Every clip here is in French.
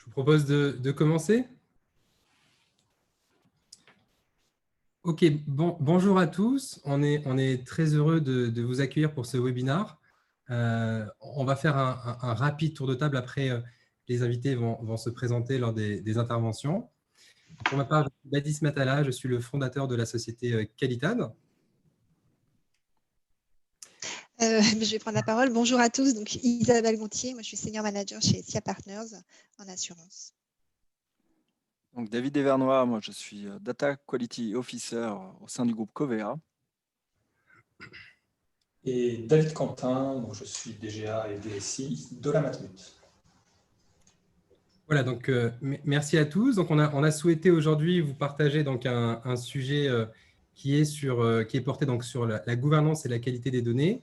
Je vous propose de commencer. Ok, bonjour à tous. On est très heureux de vous accueillir pour ce webinaire. On va faire un rapide tour de table. Après, les invités vont se présenter lors des interventions. Pour ma part, je suis Badis Matala, je suis le fondateur de la société Qualitad. Je vais prendre la parole. Bonjour à tous. Donc, Isabelle Gontier, moi je suis senior manager chez SIA Partners en assurance. Donc, David Devernois, moi je suis Data Quality Officer au sein du groupe Covea. Et David Quentin, donc je suis DGA et DSI de la Matmut. Voilà, donc merci à tous. Donc, on a souhaité aujourd'hui vous partager donc un sujet qui est porté donc sur la gouvernance et la qualité des données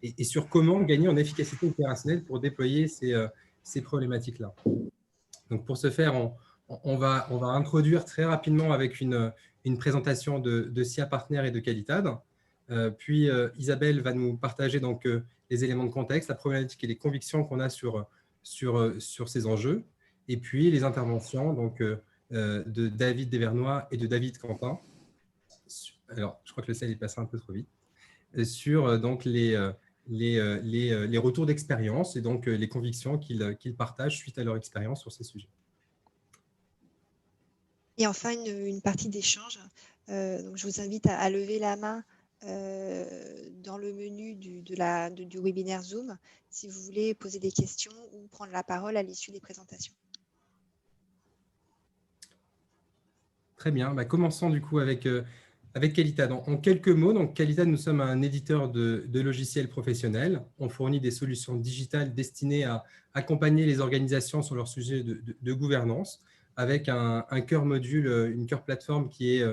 et sur comment gagner en efficacité opérationnelle pour déployer ces problématiques-là. Donc, pour ce faire, on va introduire très rapidement avec une présentation de SIA Partners et de Qualitad. Puis, Isabelle va nous partager donc, les éléments de contexte, la problématique et les convictions qu'on a sur ces enjeux. Et puis, les interventions donc, de David Devernois et de David Quentin. Alors, je crois que le slide est passé un peu trop vite. Sur donc, les retours d'expérience et donc les convictions qu'ils partagent suite à leur expérience sur ces sujets. Et enfin, une partie d'échange. Donc, je vous invite à lever la main dans le menu du webinaire Zoom si vous voulez poser des questions ou prendre la parole à l'issue des présentations. Très bien. Commençons du coup avec Qualitad. En quelques mots, donc Qualitad, nous sommes un éditeur de logiciels professionnels. On fournit des solutions digitales destinées à accompagner les organisations sur leur sujet de gouvernance avec un cœur module, une cœur plateforme qui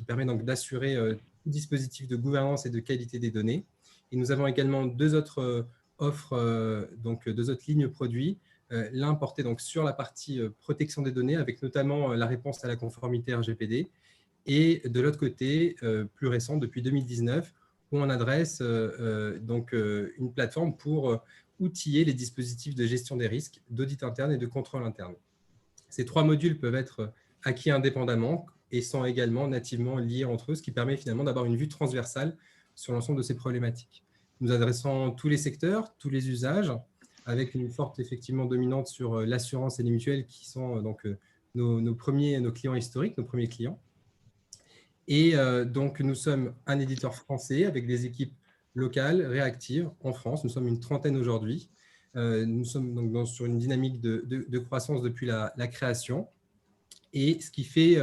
permet donc d'assurer tout dispositif de gouvernance et de qualité des données. Et nous avons également deux autres offres, donc deux autres lignes produits. L'un porté donc sur la partie protection des données, avec notamment la réponse à la conformité RGPD, et de l'autre côté, plus récent, depuis 2019, où on adresse donc une plateforme pour outiller les dispositifs de gestion des risques, d'audit interne et de contrôle interne. Ces trois modules peuvent être acquis indépendamment et sont également nativement liés entre eux, ce qui permet finalement d'avoir une vue transversale sur l'ensemble de ces problématiques. Nous adressons tous les secteurs, tous les usages, avec une forte effectivement dominante sur l'assurance et les mutuelles qui sont donc nos clients historiques, nos premiers clients. Et donc nous sommes un éditeur français avec des équipes locales, réactives en France. Nous sommes une trentaine aujourd'hui. Nous sommes donc sur une dynamique de croissance depuis la création. Et ce qui fait,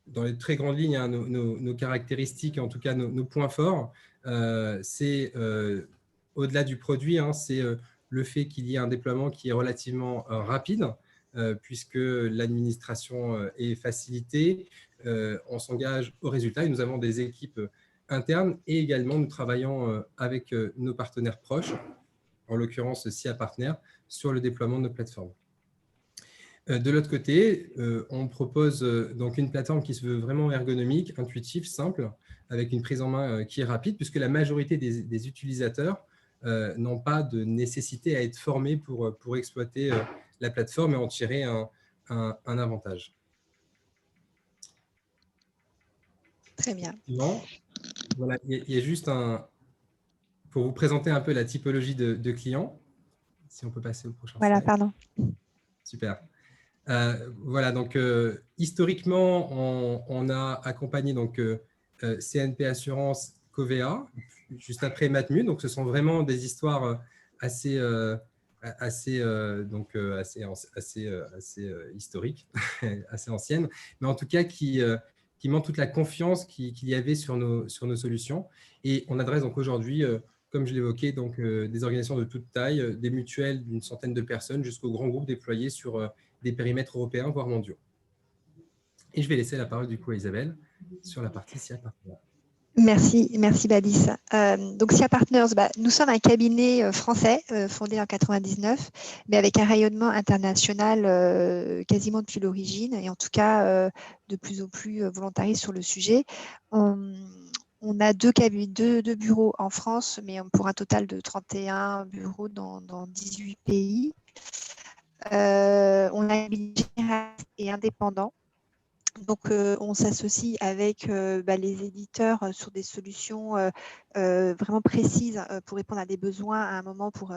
dans les très grandes lignes, nos caractéristiques, en tout cas nos points forts, c'est au-delà du produit, c'est le fait qu'il y ait un déploiement qui est relativement rapide, puisque l'administration est facilitée, on s'engage au résultat et nous avons des équipes internes et également nous travaillons avec nos partenaires proches, en l'occurrence SIA Partners, sur le déploiement de nos plateformes. De l'autre côté, on propose donc une plateforme qui se veut vraiment ergonomique, intuitive, simple, avec une prise en main qui est rapide, puisque la majorité des utilisateurs n'ont pas de nécessité à être formés pour exploiter la plateforme et en tirer un avantage. Très bien. Voilà, il y a juste pour vous présenter un peu la typologie de clients, si on peut passer au prochain slide. Voilà, pardon. Super. Voilà, donc historiquement, on a accompagné donc, CNP Assurance Covea, juste après Matmut. Donc, ce sont vraiment des histoires assez historiques, assez anciennes, mais en tout cas qui montrent toute la confiance qu'il y avait sur nos solutions. Et on adresse donc aujourd'hui, comme je l'évoquais, donc des organisations de toute taille, des mutuelles d'une centaine de personnes jusqu'aux grands groupes déployés sur des périmètres européens, voire mondiaux. Et je vais laisser la parole du coup à Isabelle sur la partie SIA Partners. Merci Badis. Donc SIA Partners, nous sommes un cabinet français fondé en 99, mais avec un rayonnement international quasiment depuis l'origine et en tout cas de plus en plus volontariste sur le sujet. On a deux bureaux en France, mais pour un total de 31 bureaux dans 18 pays. On a un cabinet généraliste et indépendant. Donc, on s'associe avec les éditeurs sur des solutions vraiment précises pour répondre à des besoins à un moment pour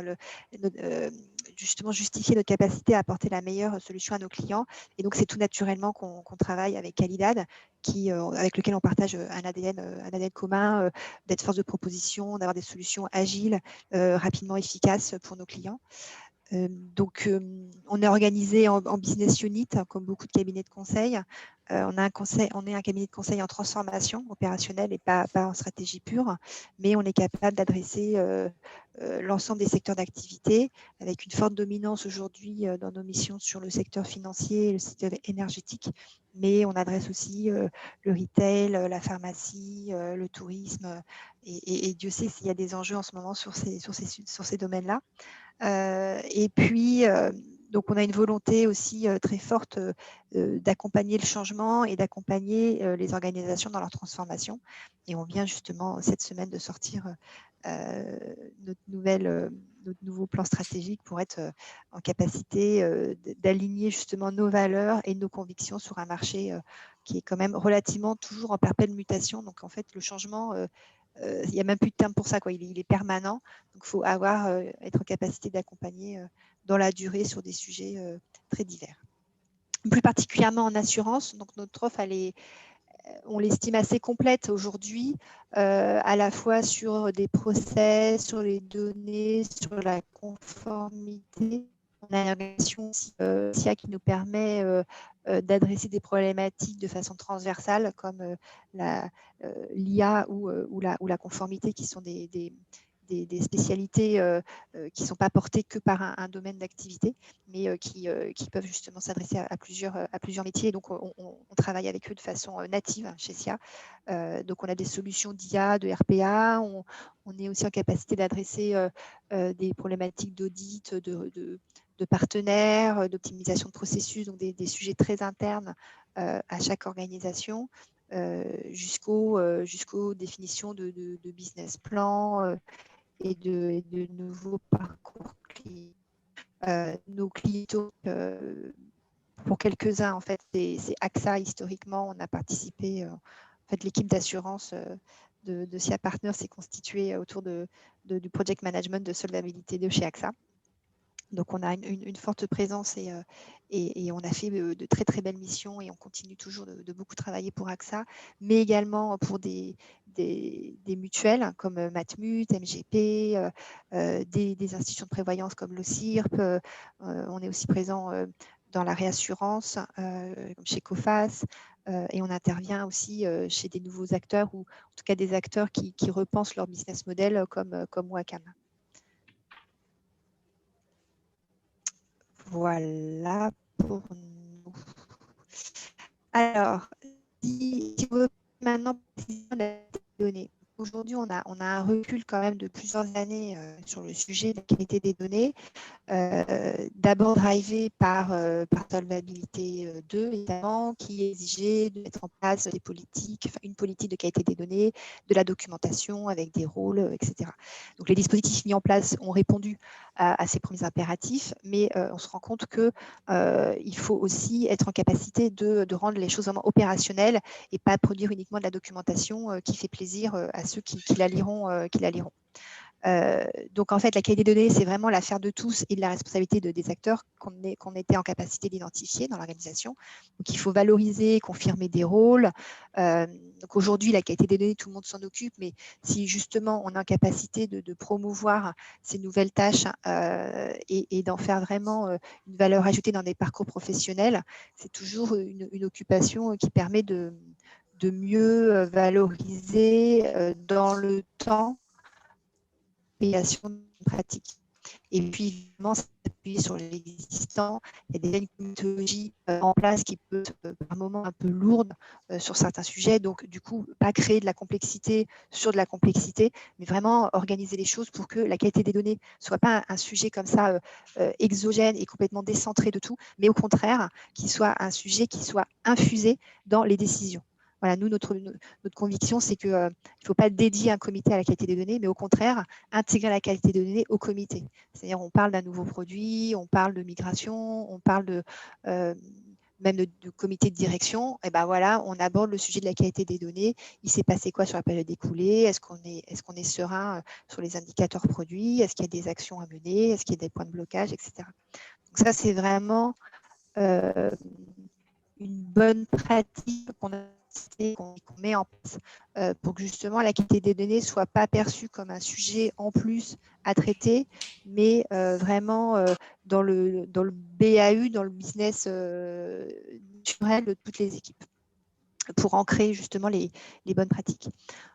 justement justifier notre capacité à apporter la meilleure solution à nos clients. Et donc, c'est tout naturellement qu'on travaille avec Qualidad, avec lequel on partage un ADN commun, d'être force de proposition, d'avoir des solutions agiles, rapidement efficaces pour nos clients. Donc, on est organisé en business unit, comme beaucoup de cabinets de conseil. On est un cabinet de conseil en transformation opérationnelle et pas en stratégie pure, mais on est capable d'adresser l'ensemble des secteurs d'activité, avec une forte dominance aujourd'hui dans nos missions sur le secteur financier et le secteur énergétique. Mais on adresse aussi le retail, la pharmacie, le tourisme, et Dieu sait s'il y a des enjeux en ce moment sur ces domaines-là. Et puis, donc on a une volonté aussi très forte d'accompagner le changement et d'accompagner les organisations dans leur transformation. Et on vient justement cette semaine de sortir notre nouveau plan stratégique pour être en capacité d'aligner justement nos valeurs et nos convictions sur un marché qui est quand même relativement toujours en perpétuelle mutation. Donc en fait, le changement, il n'y a même plus de terme pour ça, quoi. Il est permanent. Donc il faut être en capacité d'accompagner dans la durée sur des sujets très divers. Plus particulièrement en assurance, donc notre offre, on l'estime assez complète aujourd'hui, à la fois sur des process, sur les données, sur la conformité. On a une organisation SIA qui nous permet d'adresser des problématiques de façon transversale, comme l'IA ou la conformité, qui sont des spécialités qui ne sont pas portées que par un domaine d'activité, mais qui peuvent justement s'adresser à plusieurs métiers. Et donc, on travaille avec eux de façon native chez SIA. Donc, on a des solutions d'IA, de RPA. On est aussi en capacité d'adresser des problématiques d'audit, de partenaires, d'optimisation de processus, donc des sujets très internes à chaque organisation, jusqu'aux définitions de business plan et de nouveaux parcours clients. Nos clients, pour quelques-uns, en fait, c'est AXA historiquement. On a participé, en fait, l'équipe d'assurance de SIA Partners s'est constituée autour du project management de solvabilité de chez AXA. Donc, on a une forte présence et on a fait de très, très belles missions et on continue toujours de beaucoup travailler pour AXA, mais également pour des mutuelles comme Matmut, MGP, des institutions de prévoyance comme l'OCIRP. On est aussi présent dans la réassurance, comme chez Coface, et on intervient aussi chez des nouveaux acteurs, ou en tout cas des acteurs qui repensent leur business model comme Wacom. Voilà pour nous. Alors, si on veut maintenant la données. Aujourd'hui, on a un recul quand même de plusieurs années sur le sujet de la qualité des données. D'abord drivé par Solvabilité 2, évidemment, qui exigeait de mettre en place des politiques, une politique de qualité des données, de la documentation avec des rôles, etc. Donc, les dispositifs mis en place ont répondu à ces premiers impératifs, mais on se rend compte qu'il faut aussi être en capacité de rendre les choses vraiment opérationnelles et pas produire uniquement de la documentation qui fait plaisir à ceux qui la liront. Donc, en fait, la qualité des données, c'est vraiment l'affaire de tous et de la responsabilité des acteurs qu'on était en capacité d'identifier dans l'organisation. Donc, il faut valoriser, confirmer des rôles. Donc, aujourd'hui, la qualité des données, tout le monde s'en occupe, mais si justement on est en capacité de promouvoir ces nouvelles tâches et d'en faire vraiment une valeur ajoutée dans des parcours professionnels, c'est toujours une occupation qui permet de mieux valoriser dans le temps pratique. Et puis, évidemment, s'appuyer sur l'existant. Il y a des méthodologies en place qui peuvent être par moments un peu lourdes sur certains sujets. Donc, du coup, pas créer de la complexité sur de la complexité, mais vraiment organiser les choses pour que la qualité des données ne soit pas un sujet comme ça exogène et complètement décentré de tout, mais au contraire, qu'il soit un sujet qui soit infusé dans les décisions. voilà, nous, notre conviction, c'est qu'il ne faut pas dédier un comité à la qualité des données, mais au contraire, intégrer la qualité des données au comité. C'est-à-dire, on parle d'un nouveau produit, on parle de migration, on parle de même de comité de direction, et ben voilà, on aborde le sujet de la qualité des données. Il s'est passé quoi sur la période écoulée? Est-ce qu'on est serein sur les indicateurs produits? Est-ce qu'il y a des actions à mener? Est-ce qu'il y a des points de blocage, etc. Donc ça, c'est vraiment une bonne pratique qu'on met en place pour que justement la qualité des données ne soit pas perçue comme un sujet en plus à traiter, mais vraiment dans le BAU, dans le business naturel de toutes les équipes, pour ancrer justement les bonnes pratiques.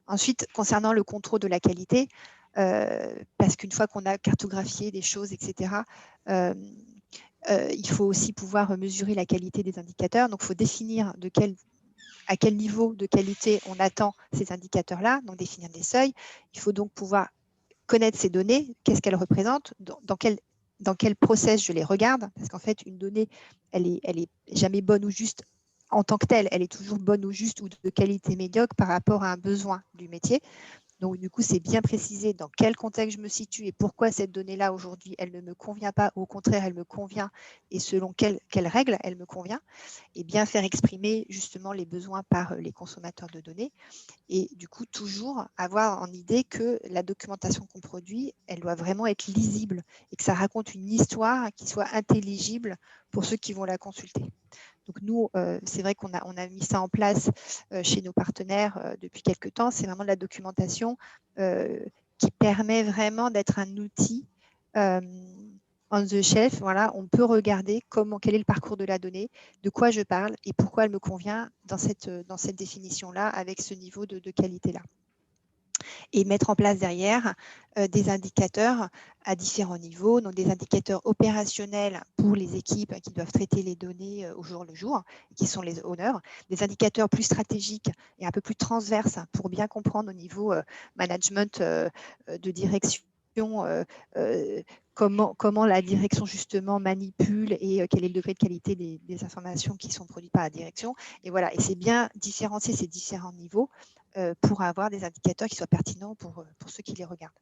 Ensuite, concernant le contrôle de la qualité, parce qu'une fois qu'on a cartographié des choses, etc., il faut aussi pouvoir mesurer la qualité des indicateurs. Donc, il faut définir à quel niveau de qualité on attend ces indicateurs-là, donc définir des seuils. Il faut donc pouvoir connaître ces données, qu'est-ce qu'elles représentent, dans quel process je les regarde, parce qu'en fait, une donnée, elle est jamais bonne ou juste en tant que telle, elle est toujours bonne ou juste ou de qualité médiocre par rapport à un besoin du métier. Donc, du coup, c'est bien précisé dans quel contexte je me situe et pourquoi cette donnée-là, aujourd'hui, elle ne me convient pas. Au contraire, elle me convient et selon quelles règles elle me convient. Et bien faire exprimer justement les besoins par les consommateurs de données. Et du coup, toujours avoir en idée que la documentation qu'on produit, elle doit vraiment être lisible et que ça raconte une histoire qui soit intelligible pour ceux qui vont la consulter. Donc nous, c'est vrai qu'on a mis ça en place chez nos partenaires depuis quelques temps. C'est vraiment de la documentation qui permet vraiment d'être un outil on the shelf. Voilà, on peut regarder quel est le parcours de la donnée, de quoi je parle et pourquoi elle me convient dans cette définition-là, avec ce niveau de qualité-là. Et mettre en place derrière des indicateurs à différents niveaux, donc des indicateurs opérationnels pour les équipes qui doivent traiter les données au jour le jour, qui sont les owners, des indicateurs plus stratégiques et un peu plus transverses pour bien comprendre au niveau management de direction comment la direction justement manipule et quel est le degré de qualité des informations qui sont produites par la direction. Et voilà, et c'est bien différencier ces différents niveaux pour avoir des indicateurs qui soient pertinents pour ceux qui les regardent.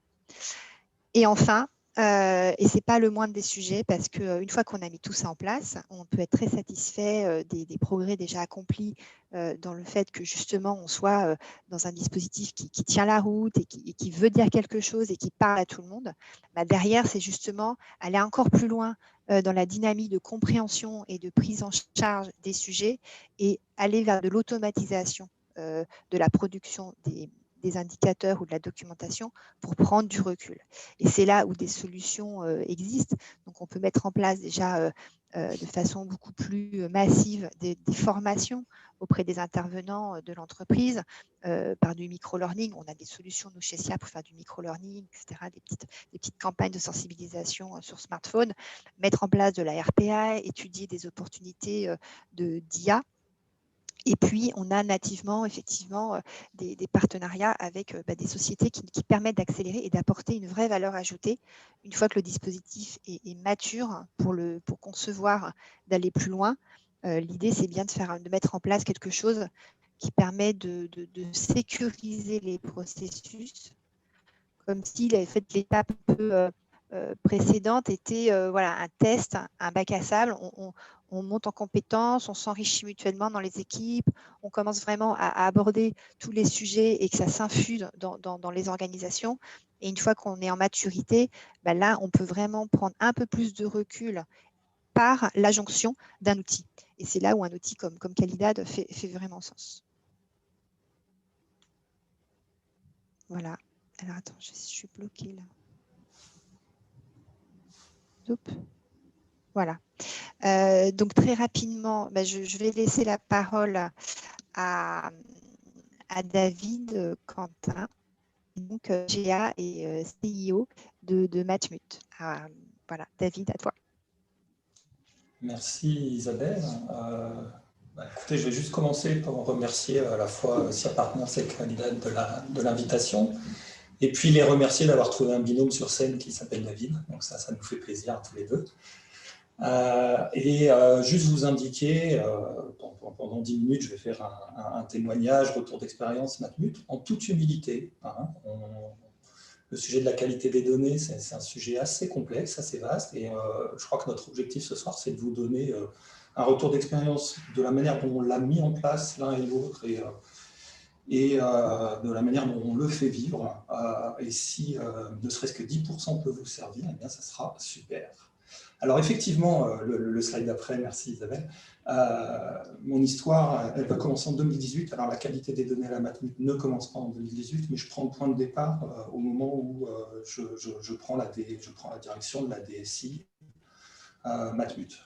Et enfin, et ce n'est pas le moindre des sujets, parce qu'une fois qu'on a mis tout ça en place, on peut être très satisfait des progrès déjà accomplis dans le fait que justement on soit dans un dispositif qui tient la route et qui veut dire quelque chose et qui parle à tout le monde. Bah, derrière, c'est justement aller encore plus loin dans la dynamique de compréhension et de prise en charge des sujets et aller vers de l'automatisation de la production des indicateurs ou de la documentation pour prendre du recul. Et c'est là où des solutions existent. Donc, on peut mettre en place déjà de façon beaucoup plus massive des formations auprès des intervenants de l'entreprise par du micro-learning. On a des solutions, nous, chez SIA, pour faire du micro-learning, etc., des petites campagnes de sensibilisation sur smartphone, mettre en place de la RPA, étudier des opportunités d'IA. Et puis, on a nativement, effectivement, des partenariats avec des sociétés qui permettent d'accélérer et d'apporter une vraie valeur ajoutée une fois que le dispositif est mature pour concevoir d'aller plus loin. L'idée, c'est bien de mettre en place quelque chose qui permet de sécuriser les processus, comme si l'étape un peu précédente était un test, un bac à sable. On monte en compétences, on s'enrichit mutuellement dans les équipes, on commence vraiment à aborder tous les sujets et que ça s'infuse dans les organisations. Et une fois qu'on est en maturité, là, on peut vraiment prendre un peu plus de recul par la jonction d'un outil. Et c'est là où un outil comme Qualidad fait vraiment sens. Voilà. Alors, attends, je suis bloquée là. Voilà. Donc, très rapidement, je vais laisser la parole à David Quentin, donc GA et CEO de Matmut. Voilà, David, à toi. Merci Isabelle. Écoutez, je vais juste commencer par remercier à la fois SIA Partners et Qualidad de l'invitation, et puis les remercier d'avoir trouvé un binôme sur scène qui s'appelle David. Donc ça nous fait plaisir tous les deux. Juste vous indiquer, pendant 10 minutes, je vais faire un témoignage, retour d'expérience Matmut, en toute humilité. Hein, le sujet de la qualité des données, c'est un sujet assez complexe, assez vaste, et je crois que notre objectif ce soir, c'est de vous donner un retour d'expérience de la manière dont on l'a mis en place l'un et l'autre, et de la manière dont on le fait vivre. Et si ne serait-ce que 10% peut vous servir, eh bien, ça sera super. Alors effectivement, le slide d'après, merci Isabelle, mon histoire, elle va commencer en 2018. Alors la qualité des données à la Matmut ne commence pas en 2018, mais je prends le point de départ au moment où je prends la direction de la DSI Matmut.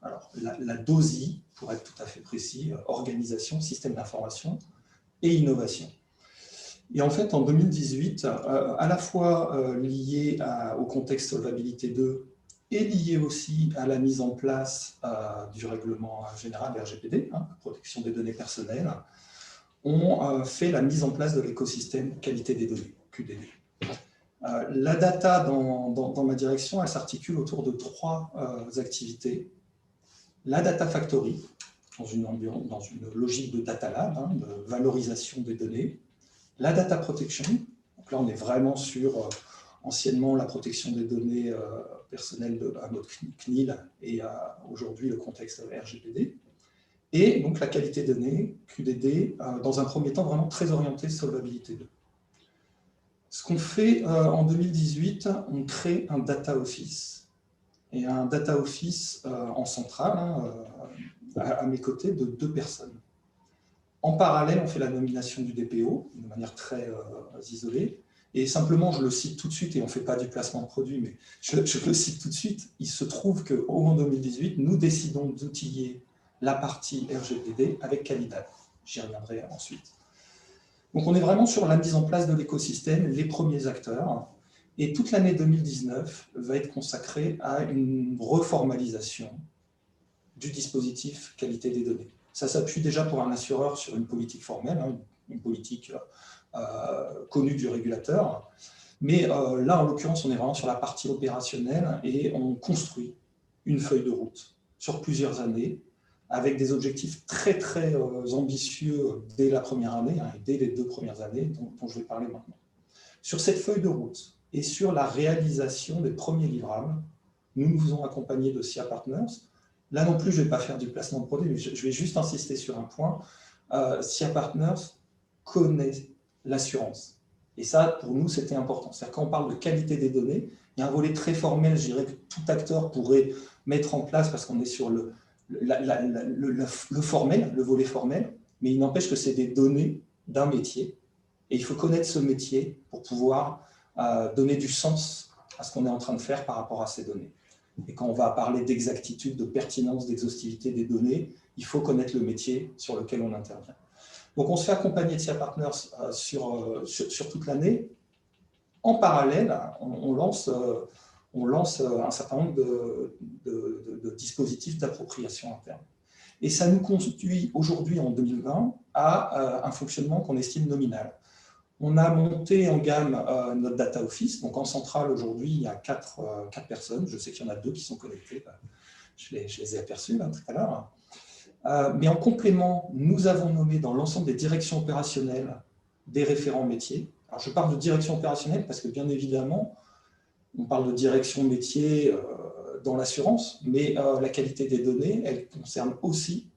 Alors la DOSI, pour être tout à fait précis, organisation, système d'information et innovation. Et en fait, en 2018, à la fois lié au contexte Solvabilité 2 et lié aussi à la mise en place du règlement général RGPD, protection des données personnelles, on fait la mise en place de l'écosystème qualité des données, QDD. La data dans ma direction, elle s'articule autour de 3 activités. La Data Factory, dans une logique de data lab, de valorisation des données. La Data Protection, donc là on est vraiment sur anciennement la protection des données personnelles à mode CNIL et aujourd'hui le contexte RGPD. Et donc la qualité des données, QDD, dans un premier temps vraiment très orienté Solvabilité 2. Ce qu'on fait en 2018, on crée un Data Office. Et un Data Office en centrale, à mes côtés, de 2 personnes. En parallèle, on fait la nomination du DPO, de manière très isolée. Et simplement, je le cite tout de suite, et on ne fait pas du placement de produit, mais je le cite tout de suite. Il se trouve qu'au moment 2018, nous décidons d'outiller la partie RGPD avec Qualidad. J'y reviendrai ensuite. Donc, on est vraiment sur la mise en place de l'écosystème, les premiers acteurs. Et toute l'année 2019 va être consacrée à une reformalisation du dispositif qualité des données. Ça s'appuie déjà pour un assureur sur une politique formelle, une politique connue du régulateur. Mais là, en l'occurrence, on est vraiment sur la partie opérationnelle et on construit une feuille de route sur plusieurs années avec des objectifs très, très ambitieux dès la première année et dès les 2 premières années dont je vais parler maintenant. Sur cette feuille de route et sur la réalisation des premiers livrables, nous nous faisons accompagner de SIA Partners. Là non plus, je ne vais pas faire du placement de produit, mais je vais juste insister sur un point. SIA Partners connaît l'assurance. Et ça, pour nous, c'était important. C'est-à-dire quand on parle de qualité des données, il y a un volet très formel, je dirais, que tout acteur pourrait mettre en place parce qu'on est sur le formel, le volet formel, mais il n'empêche que c'est des données d'un métier. Et il faut connaître ce métier pour pouvoir donner du sens à ce qu'on est en train de faire par rapport à ces données. Et quand on va parler d'exactitude, de pertinence, d'exhaustivité des données, il faut connaître le métier sur lequel on intervient. Donc, on se fait accompagner de SIA Partners sur toute l'année. En parallèle, on lance un certain nombre de dispositifs d'appropriation interne. Et ça nous conduit aujourd'hui, en 2020, à un fonctionnement qu'on estime nominal. On a monté en gamme notre Data Office. Donc, en centrale, aujourd'hui, il y a 4 personnes. Je sais qu'il y en a 2 qui sont connectées. Je les ai aperçus là, tout à l'heure. Mais en complément, nous avons nommé dans l'ensemble des directions opérationnelles des référents métiers. Alors, je parle de direction opérationnelle parce que, bien évidemment, on parle de direction métier dans l'assurance, mais la qualité des données, elle concerne aussi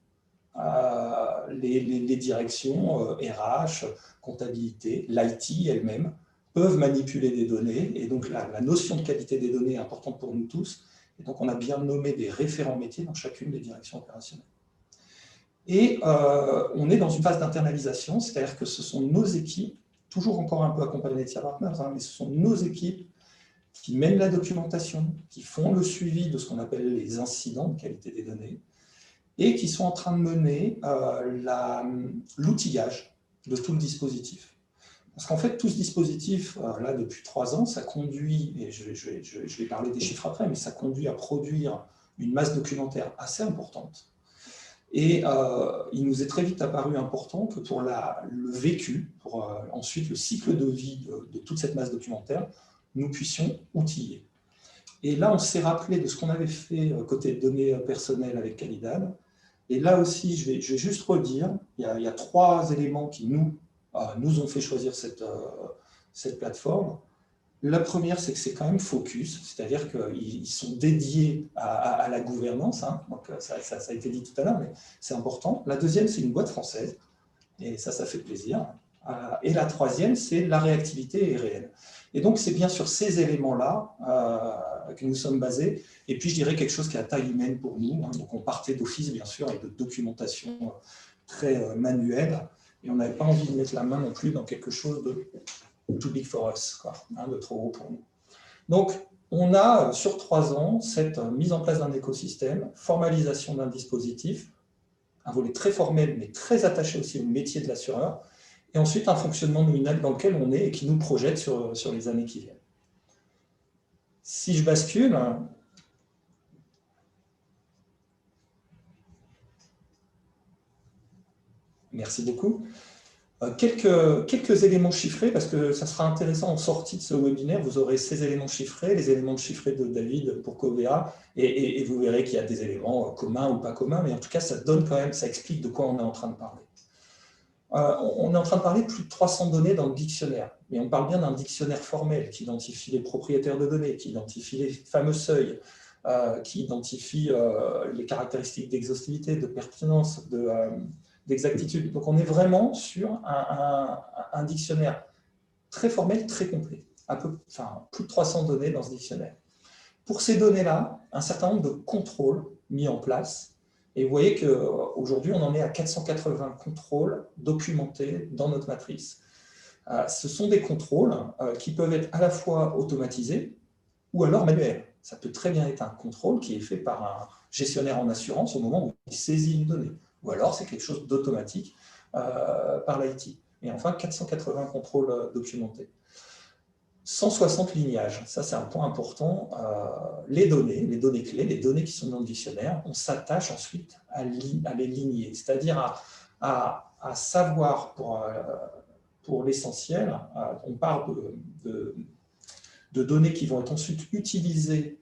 les directions RH, comptabilité, l'IT elle-même, peuvent manipuler des données. Et donc, la notion de qualité des données est importante pour nous tous. Et donc, on a bien nommé des référents métiers dans chacune des directions opérationnelles. Et on est dans une phase d'internalisation, c'est-à-dire que ce sont nos équipes, toujours encore un peu accompagnées de SIA Partners, mais ce sont nos équipes qui mènent la documentation, qui font le suivi de ce qu'on appelle les incidents de qualité des données, et qui sont en train de mener l'outillage de tout le dispositif. Parce qu'en fait, tout ce dispositif, là, depuis 3 ans, ça conduit, et je vais parler des chiffres après, mais ça conduit à produire une masse documentaire assez importante. Et il nous est très vite apparu important que pour le vécu, pour ensuite le cycle de vie de toute cette masse documentaire, nous puissions outiller. Et là, on s'est rappelé de ce qu'on avait fait côté données personnelles avec Qualidad. Et là aussi, je vais juste redire, il y a 3 éléments qui nous ont fait choisir cette plateforme. La première, c'est que c'est quand même focus, c'est-à-dire qu'ils sont dédiés à la gouvernance, hein. Donc ça a été dit tout à l'heure, mais c'est important. La deuxième, c'est une boîte française, et ça fait plaisir. Et la troisième, c'est la réactivité est réelle. Et donc, c'est bien sur ces éléments-là que nous sommes basés. Et puis, je dirais quelque chose qui est à taille humaine pour nous, hein. Donc, on partait d'office, bien sûr, avec de documentation très manuelle, et on n'avait pas envie de mettre la main non plus dans quelque chose de too big for us, quoi, hein, de trop gros pour nous. Donc, on a sur 3 ans cette mise en place d'un écosystème, formalisation d'un dispositif, un volet très formel, mais très attaché aussi au métier de l'assureur, et ensuite un fonctionnement nominal dans lequel on est et qui nous projette sur les années qui viennent. Si je bascule, merci beaucoup. Quelques éléments chiffrés, parce que ça sera intéressant en sortie de ce webinaire, vous aurez ces éléments chiffrés, les éléments chiffrés de David pour Covea, et vous verrez qu'il y a des éléments communs ou pas communs, mais en tout cas, ça donne quand même, ça explique de quoi on est en train de parler. On est en train de parler de plus de 300 données dans le dictionnaire, mais on parle bien d'un dictionnaire formel qui identifie les propriétaires de données, qui identifie les fameux seuils, qui identifie les caractéristiques d'exhaustivité, de pertinence, d'exactitude. Donc on est vraiment sur un dictionnaire très formel, très complet, plus de 300 données dans ce dictionnaire. Pour ces données-là, un certain nombre de contrôles mis en place. Et vous voyez qu'aujourd'hui, on en est à 480 contrôles documentés dans notre matrice. Ce sont des contrôles qui peuvent être à la fois automatisés ou alors manuels. Ça peut très bien être un contrôle qui est fait par un gestionnaire en assurance au moment où il saisit une donnée. Ou alors, c'est quelque chose d'automatique par l'IT. Et enfin, 480 contrôles documentés. 160 lignages, ça c'est un point important. Les données clés, les données qui sont dans le dictionnaire, on s'attache ensuite à les ligner, c'est-à-dire à savoir pour l'essentiel, on parle de données qui vont être ensuite utilisées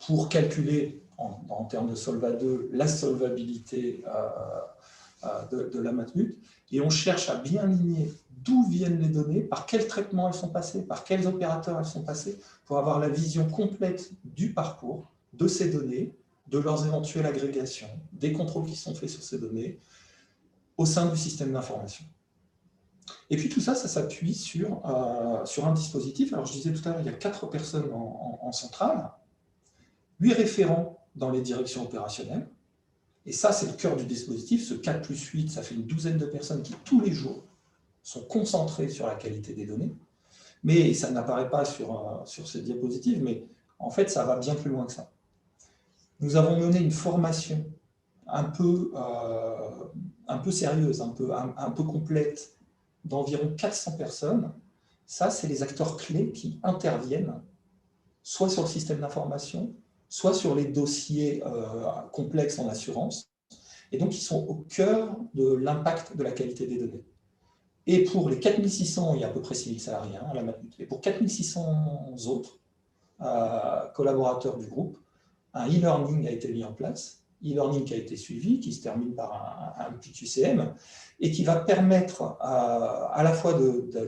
pour calculer, en termes de Solva 2, la solvabilité de la matmut, et on cherche à bien ligner d'où viennent les données, par quel traitement elles sont passées, par quels opérateurs elles sont passées, pour avoir la vision complète du parcours, de ces données, de leurs éventuelles agrégations, des contrôles qui sont faits sur ces données, au sein du système d'information. Et puis tout ça, ça s'appuie sur un dispositif. Alors je disais tout à l'heure, il y a 4 personnes en centrale, 8 référents dans les directions opérationnelles, et ça c'est le cœur du dispositif. Ce 4 plus 8, ça fait une douzaine de personnes qui tous les jours sont concentrées sur la qualité des données, mais ça n'apparaît pas sur cette diapositive, mais en fait ça va bien plus loin que ça. Nous avons mené une formation un peu sérieuse, un peu complète, d'environ 400 personnes. Ça, c'est les acteurs clés qui interviennent soit sur le système d'information, soit sur les dossiers complexes en assurance, et donc ils sont au cœur de l'impact de la qualité des données. Et pour les 4600, il y a à peu près 6000 salariés à la matmut, et pour 4600 autres collaborateurs du groupe, un e-learning a été mis en place, e-learning qui a été suivi, qui se termine par un petit QCM, et qui va permettre à la fois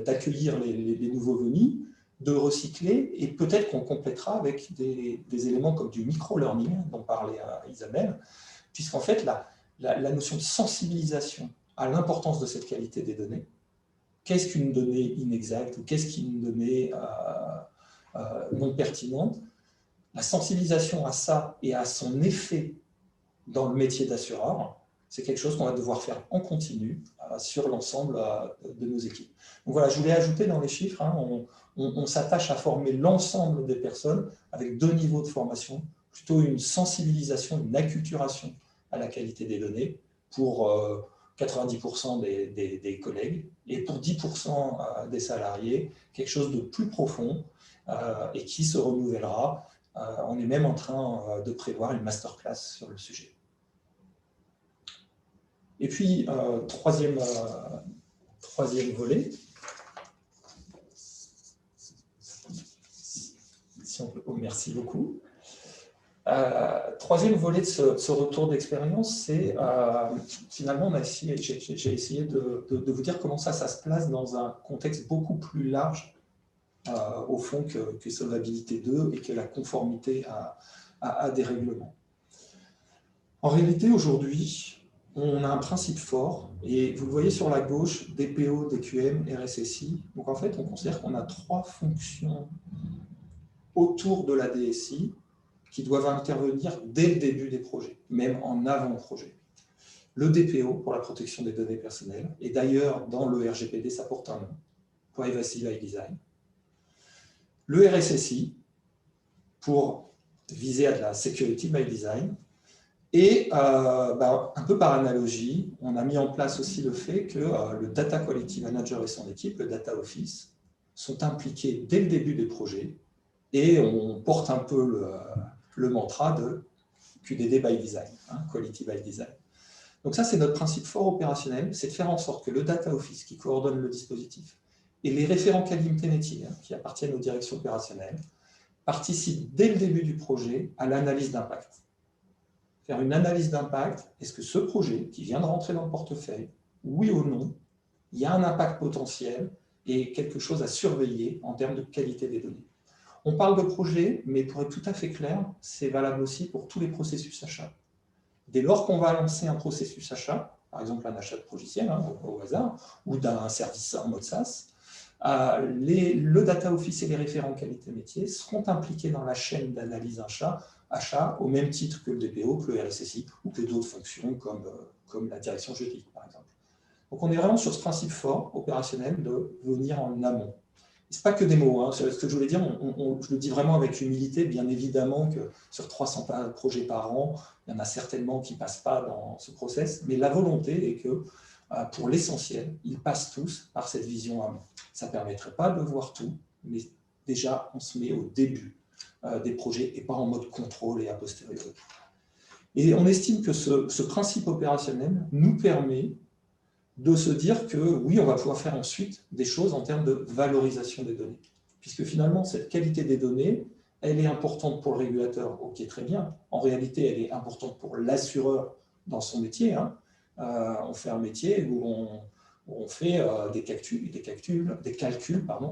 d'accueillir les nouveaux venus, de recycler, et peut-être qu'on complétera avec des éléments comme du micro-learning, dont parlait Isabelle, puisqu'en fait, la notion de sensibilisation à l'importance de cette qualité des données, qu'est-ce qu'une donnée inexacte, ou qu'est-ce qu'une donnée non pertinente, la sensibilisation à ça et à son effet dans le métier d'assureur, c'est quelque chose qu'on va devoir faire en continu sur l'ensemble de nos équipes. Donc voilà, je voulais ajouter dans les chiffres, hein, on s'attache à former l'ensemble des personnes avec 2 niveaux de formation, plutôt une sensibilisation, une acculturation à la qualité des données pour 90% des collègues, et pour 10% des salariés, quelque chose de plus profond et qui se renouvellera. On est même en train de prévoir une masterclass sur le sujet. Et puis, troisième volet. Si on peut, merci beaucoup. Troisième volet de ce retour d'expérience, c'est finalement, j'ai essayé de vous dire comment ça se place dans un contexte beaucoup plus large, au fond, que Solvabilité 2 et que la conformité à des règlements. En réalité, aujourd'hui, on a un principe fort, et vous le voyez sur la gauche, DPO, DQM, RSSI. Donc en fait, on considère qu'on a 3 fonctions autour de la DSI qui doivent intervenir dès le début des projets, même en avant-projet. Le DPO, pour la protection des données personnelles, et d'ailleurs, dans le RGPD, ça porte un nom, Privacy by Design. Le RSSI, pour viser à de la Security by Design. Et un peu par analogie, on a mis en place aussi le fait que le Data Quality Manager et son équipe, le Data Office, sont impliqués dès le début des projets, et on porte un peu le mantra de QDD by Design, Quality by Design. Donc ça, c'est notre principe fort opérationnel, c'est de faire en sorte que le Data Office, qui coordonne le dispositif, et les référents qualité métier, qui appartiennent aux directions opérationnelles, participent dès le début du projet à l'analyse d'impact. Faire une analyse d'impact, est-ce que ce projet qui vient de rentrer dans le portefeuille, oui ou non, il y a un impact potentiel et quelque chose à surveiller en termes de qualité des données. On parle de projet, mais pour être tout à fait clair, c'est valable aussi pour tous les processus achats. Dès lors qu'on va lancer un processus achat, par exemple un achat de logiciel au hasard, ou d'un service en mode SaaS, le Data Office et les référents qualité métier seront impliqués dans la chaîne d'analyse achat au même titre que le DPO, que le RSSI ou que d'autres fonctions comme la direction juridique, par exemple. Donc on est vraiment sur ce principe fort opérationnel de venir en amont. Ce n'est pas que des mots, ce que je voulais dire, je le dis vraiment avec humilité, bien évidemment que sur 300 projets par an, il y en a certainement qui ne passent pas dans ce process, mais la volonté est que pour l'essentiel, ils passent tous par cette vision amont. Ça ne permettrait pas de voir tout, mais déjà on se met au début des projets et pas en mode contrôle et a posteriori. Et on estime que ce principe opérationnel nous permet de se dire que oui, on va pouvoir faire ensuite des choses en termes de valorisation des données. Puisque finalement, cette qualité des données, elle est importante pour le régulateur, ok, très bien. En réalité, elle est importante pour l'assureur dans son métier. On fait un métier où on fait des calculs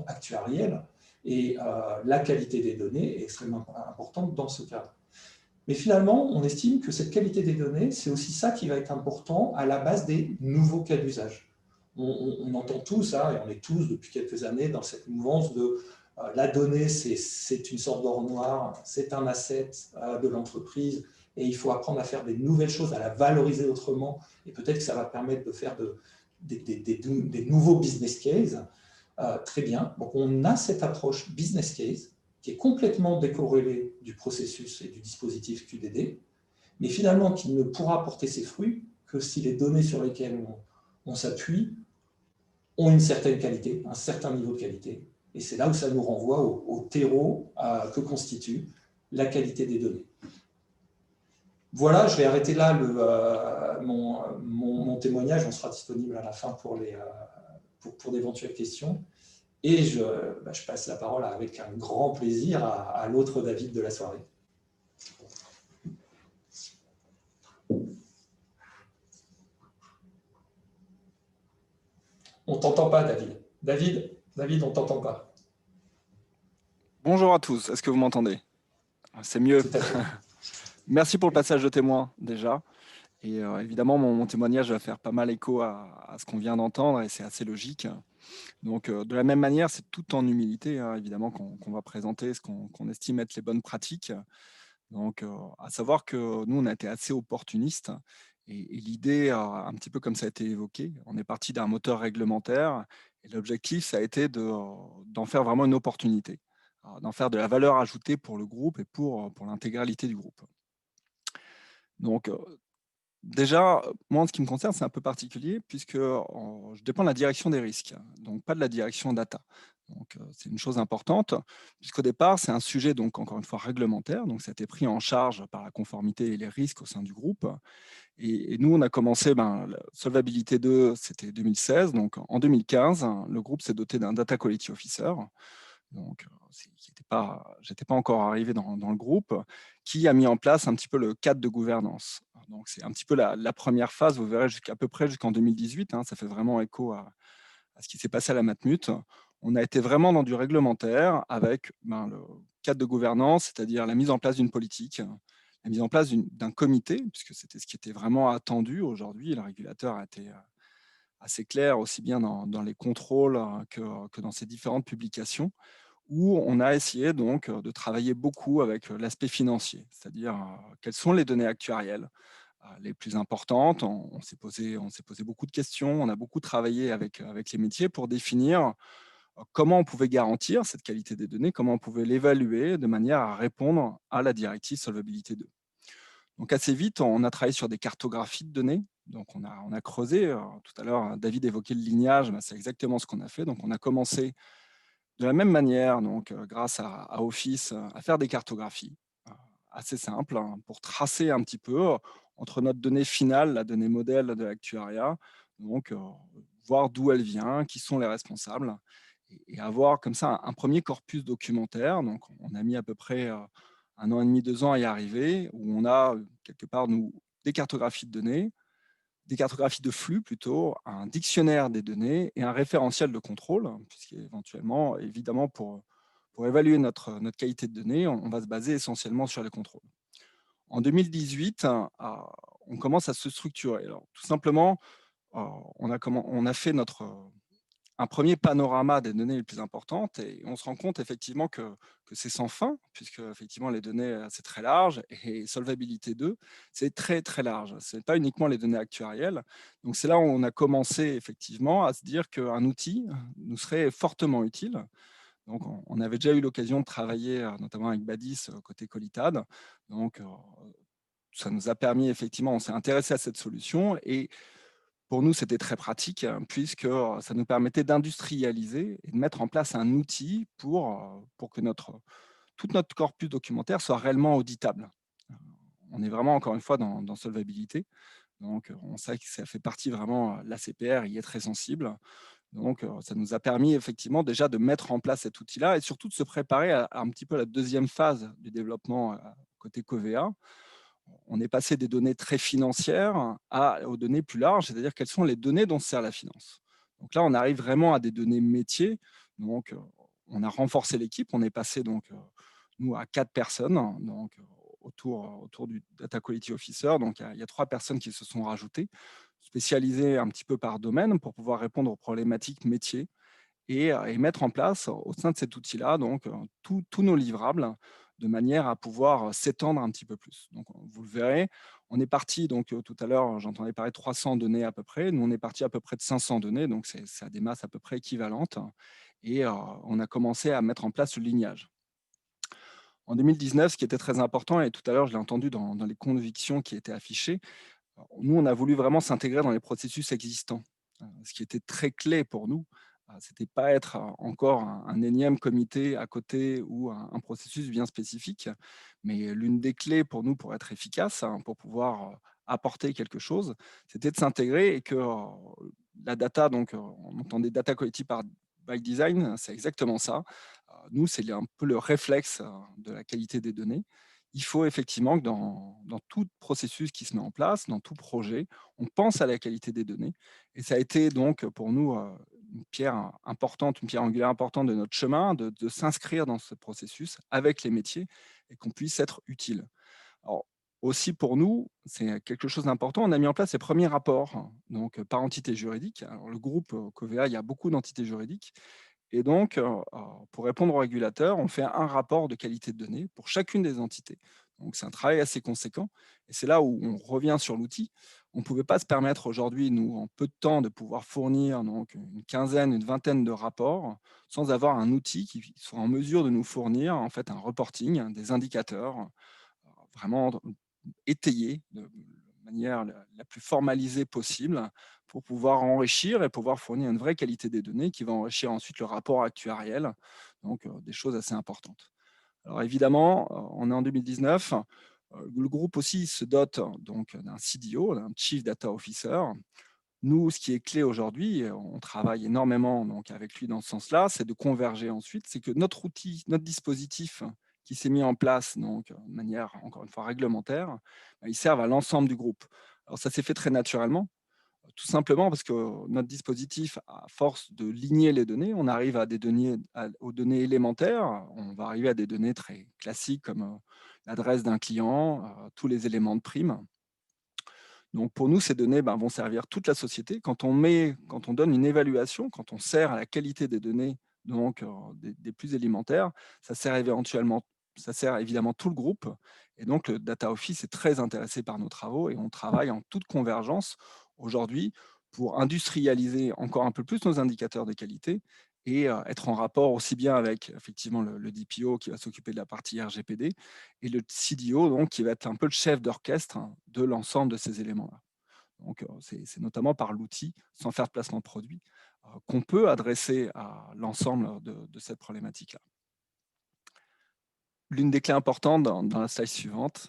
actuariels, et la qualité des données est extrêmement importante dans ce cadre. Mais finalement, on estime que cette qualité des données, c'est aussi ça qui va être important à la base des nouveaux cas d'usage. On entend tous, et on est tous depuis quelques années dans cette mouvance de la donnée, c'est une sorte d'or noir, c'est un asset de l'entreprise, et il faut apprendre à faire des nouvelles choses, à la valoriser autrement, et peut-être que ça va permettre de faire des nouveaux business cases. Très bien, donc on a cette approche business case, qui est complètement décorrélé du processus et du dispositif QDD, mais finalement qui ne pourra porter ses fruits que si les données sur lesquelles on s'appuie ont une certaine qualité, un certain niveau de qualité. Et c'est là où ça nous renvoie au terreau que constitue la qualité des données. Voilà, je vais arrêter là mon témoignage. On sera disponible à la fin pour d'éventuelles questions. Et je passe la parole avec un grand plaisir à l'autre David de la soirée. On ne t'entend pas, David. David, on ne t'entend pas. Bonjour à tous, est-ce que vous m'entendez? C'est mieux. Tout à fait. Merci pour le passage de témoin, déjà. Et évidemment, mon témoignage va faire pas mal écho à ce qu'on vient d'entendre, et c'est assez logique. Donc, de la même manière, c'est tout en humilité, évidemment, qu'on va présenter ce qu'on estime être les bonnes pratiques. Donc, à savoir que nous, on a été assez opportunistes. Et l'idée, un petit peu comme ça a été évoqué, on est parti d'un moteur réglementaire. Et l'objectif, ça a été d'en faire vraiment une opportunité, d'en faire de la valeur ajoutée pour le groupe et pour l'intégralité du groupe. Donc, déjà, moi, en ce qui me concerne, c'est un peu particulier puisque je dépends de la direction des risques, donc pas de la direction data. Donc, c'est une chose importante puisqu'au départ, c'est un sujet, donc encore une fois, réglementaire. Donc, ça a été pris en charge par la conformité et les risques au sein du groupe. Et nous, on a commencé, la Solvabilité 2, c'était 2016. Donc, en 2015, le groupe s'est doté d'un Data Quality Officer. donc j'étais pas encore arrivé dans le groupe, qui a mis en place un petit peu le cadre de gouvernance. Donc, c'est un petit peu la première phase, vous verrez, à peu près jusqu'en 2018, hein, ça fait vraiment écho à ce qui s'est passé à la Matmut. On a été vraiment dans du réglementaire avec le cadre de gouvernance, c'est-à-dire la mise en place d'une politique, la mise en place d'un comité, puisque c'était ce qui était vraiment attendu aujourd'hui. Le régulateur a été assez clair, aussi bien dans les contrôles que dans ses différentes publications, où on a essayé donc de travailler beaucoup avec l'aspect financier, c'est-à-dire quelles sont les données actuarielles les plus importantes. On s'est posé beaucoup de questions, on a beaucoup travaillé avec les métiers pour définir comment on pouvait garantir cette qualité des données, comment on pouvait l'évaluer de manière à répondre à la directive Solvabilité 2. Donc assez vite, on a travaillé sur des cartographies de données. Donc on a creusé. Tout à l'heure, David évoquait le lignage, c'est exactement ce qu'on a fait. Donc on a commencé de la même manière, donc grâce à Office, à faire des cartographies assez simples pour tracer un petit peu entre notre donnée finale, la donnée modèle de l'actuariat, donc voir d'où elle vient, qui sont les responsables, et avoir comme ça un premier corpus documentaire. Donc on a mis à peu près 1 an et demi, 2 ans à y arriver, où on a quelque part des cartographies de données, des cartographies de flux plutôt, un dictionnaire des données et un référentiel de contrôle, puisqu'éventuellement, évidemment, pour évaluer notre qualité de données, on va se baser essentiellement sur les contrôles. En 2018, on commence à se structurer. Alors, tout simplement, on a fait un premier panorama des données les plus importantes et on se rend compte effectivement que c'est sans fin, puisque effectivement les données, c'est très large, et Solvabilité 2, c'est très très large. Ce n'est pas uniquement les données actuarielles. Donc c'est là où on a commencé effectivement à se dire qu'un outil nous serait fortement utile. Donc on avait déjà eu l'occasion de travailler notamment avec Badis côté Qualitad. Donc ça nous a permis effectivement, on s'est intéressé à cette solution, et pour nous, c'était très pratique puisque ça nous permettait d'industrialiser et de mettre en place un outil pour que tout notre corpus documentaire soit réellement auditable. On est vraiment, encore une fois, dans solvabilité. Donc, on sait que ça fait partie vraiment, l'ACPR y est très sensible. Donc, ça nous a permis effectivement déjà de mettre en place cet outil-là et surtout de se préparer à un petit peu la deuxième phase du développement côté Covea. On est passé des données très financières aux données plus larges, c'est-à-dire quelles sont les données dont sert la finance. Donc là, on arrive vraiment à des données métiers. Donc, on a renforcé l'équipe. On est passé donc nous à 4 personnes, donc autour du Data Quality Officer. Donc, il y a 3 personnes qui se sont rajoutées, spécialisées un petit peu par domaine pour pouvoir répondre aux problématiques métiers et mettre en place au sein de cet outil-là donc tous nos livrables de manière à pouvoir s'étendre un petit peu plus. Donc, vous le verrez, on est parti, donc tout à l'heure, j'entendais parler de 300 données à peu près. Nous, on est parti à peu près de 500 données, donc c'est à des masses à peu près équivalentes. Et on a commencé à mettre en place le lignage. En 2019, ce qui était très important, et tout à l'heure, je l'ai entendu dans les convictions qui étaient affichées, nous, on a voulu vraiment s'intégrer dans les processus existants. Ce qui était très clé pour nous, c'était pas être encore un énième comité à côté ou un processus bien spécifique, mais l'une des clés pour nous pour être efficace, pour pouvoir apporter quelque chose, c'était de s'intégrer et que la data, donc on entendait data quality by design, c'est exactement ça. Nous, c'est un peu le réflexe de la qualité des données. Il faut effectivement que dans tout processus qui se met en place, dans tout projet, on pense à la qualité des données. Et ça a été donc pour nous une pierre importante, une pierre angulaire importante de notre chemin, de s'inscrire dans ce processus avec les métiers et qu'on puisse être utile. Alors, aussi pour nous, c'est quelque chose d'important, on a mis en place les premiers rapports, donc par entité juridique. Alors, le groupe Covea, il y a beaucoup d'entités juridiques. Et donc, pour répondre aux régulateurs, on fait un rapport de qualité de données pour chacune des entités. Donc, c'est un travail assez conséquent. Et c'est là où on revient sur l'outil. On ne pouvait pas se permettre aujourd'hui, nous, en peu de temps, de pouvoir fournir donc, une quinzaine, une vingtaine de rapports sans avoir un outil qui soit en mesure de nous fournir en fait, un reporting, des indicateurs vraiment étayés de manière la plus formalisée possible pour pouvoir enrichir et pouvoir fournir une vraie qualité des données qui va enrichir ensuite le rapport actuariel, donc des choses assez importantes. Alors évidemment, on est en 2019, le groupe aussi se dote donc d'un CDO, d'un Chief Data Officer. Nous, ce qui est clé aujourd'hui, on travaille énormément donc, avec lui dans ce sens-là, c'est de converger ensuite. C'est que notre outil, notre dispositif qui s'est mis en place donc, de manière, encore une fois, réglementaire, il serve à l'ensemble du groupe. Alors, ça s'est fait très naturellement, tout simplement parce que notre dispositif, à force de ligner les données, on arrive à des données, aux données élémentaires. On va arriver à des données très classiques comme l'adresse d'un client, tous les éléments de prime. Donc pour nous, ces données vont servir toute la société. Quand on donne une évaluation, quand on sert à la qualité des données, donc des plus élémentaires, ça sert évidemment tout le groupe. Et donc le Data Office est très intéressé par nos travaux et on travaille en toute convergence aujourd'hui pour industrialiser encore un peu plus nos indicateurs de qualité et être en rapport aussi bien avec effectivement le DPO qui va s'occuper de la partie RGPD et le CDO donc, qui va être un peu le chef d'orchestre de l'ensemble de ces éléments-là. Donc, c'est notamment par l'outil, sans faire de placement de produit, qu'on peut adresser à l'ensemble de cette problématique-là. L'une des clés importantes dans la slide suivante,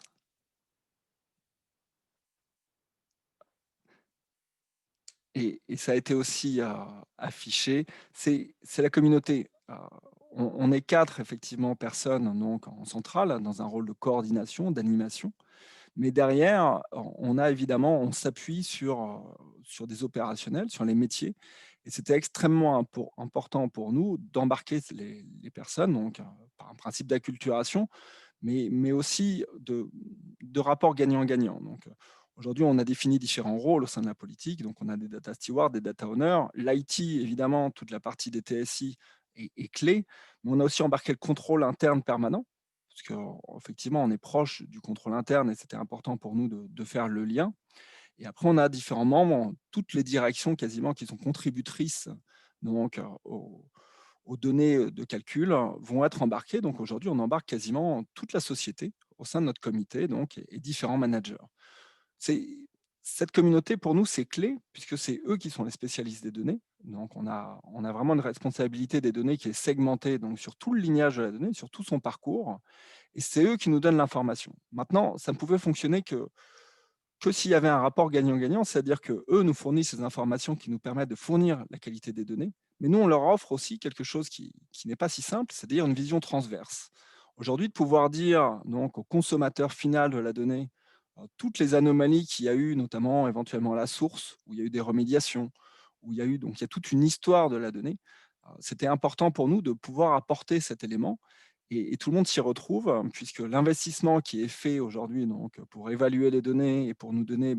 et ça a été aussi affiché, c'est la communauté. On est 4, effectivement, personnes donc, en centrale, dans un rôle de coordination, d'animation. Mais derrière, on s'appuie sur des opérationnels, sur les métiers. Et c'était extrêmement important pour nous d'embarquer les personnes, donc par un principe d'acculturation, mais aussi de rapport gagnant-gagnant. Donc, aujourd'hui, on a défini différents rôles au sein de la politique. Donc, on a des data stewards, des data owners. L'IT, évidemment, toute la partie des TSI est clé. Mais on a aussi embarqué le contrôle interne permanent, parce qu'effectivement, on est proche du contrôle interne et c'était important pour nous de faire le lien. Et après, on a différents membres, toutes les directions quasiment qui sont contributrices donc, aux données de calcul vont être embarquées. Donc aujourd'hui, on embarque quasiment toute la société au sein de notre comité donc, et différents managers. Cette communauté, pour nous, c'est clé, puisque c'est eux qui sont les spécialistes des données. Donc, on a vraiment une responsabilité des données qui est segmentée donc, sur tout le lignage de la donnée, sur tout son parcours. Et c'est eux qui nous donnent l'information. Maintenant, ça ne pouvait fonctionner que s'il y avait un rapport gagnant-gagnant, c'est-à-dire qu'eux nous fournissent ces informations qui nous permettent de fournir la qualité des données, mais nous, on leur offre aussi quelque chose qui n'est pas si simple, c'est-à-dire une vision transverse. Aujourd'hui, de pouvoir dire donc, au consommateur final de la donnée toutes les anomalies qu'il y a eu, notamment éventuellement à la source, où il y a eu des remédiations, où il y a toute une histoire de la donnée, c'était important pour nous de pouvoir apporter cet élément et tout le monde s'y retrouve, puisque l'investissement qui est fait aujourd'hui pour évaluer les données et pour nous donner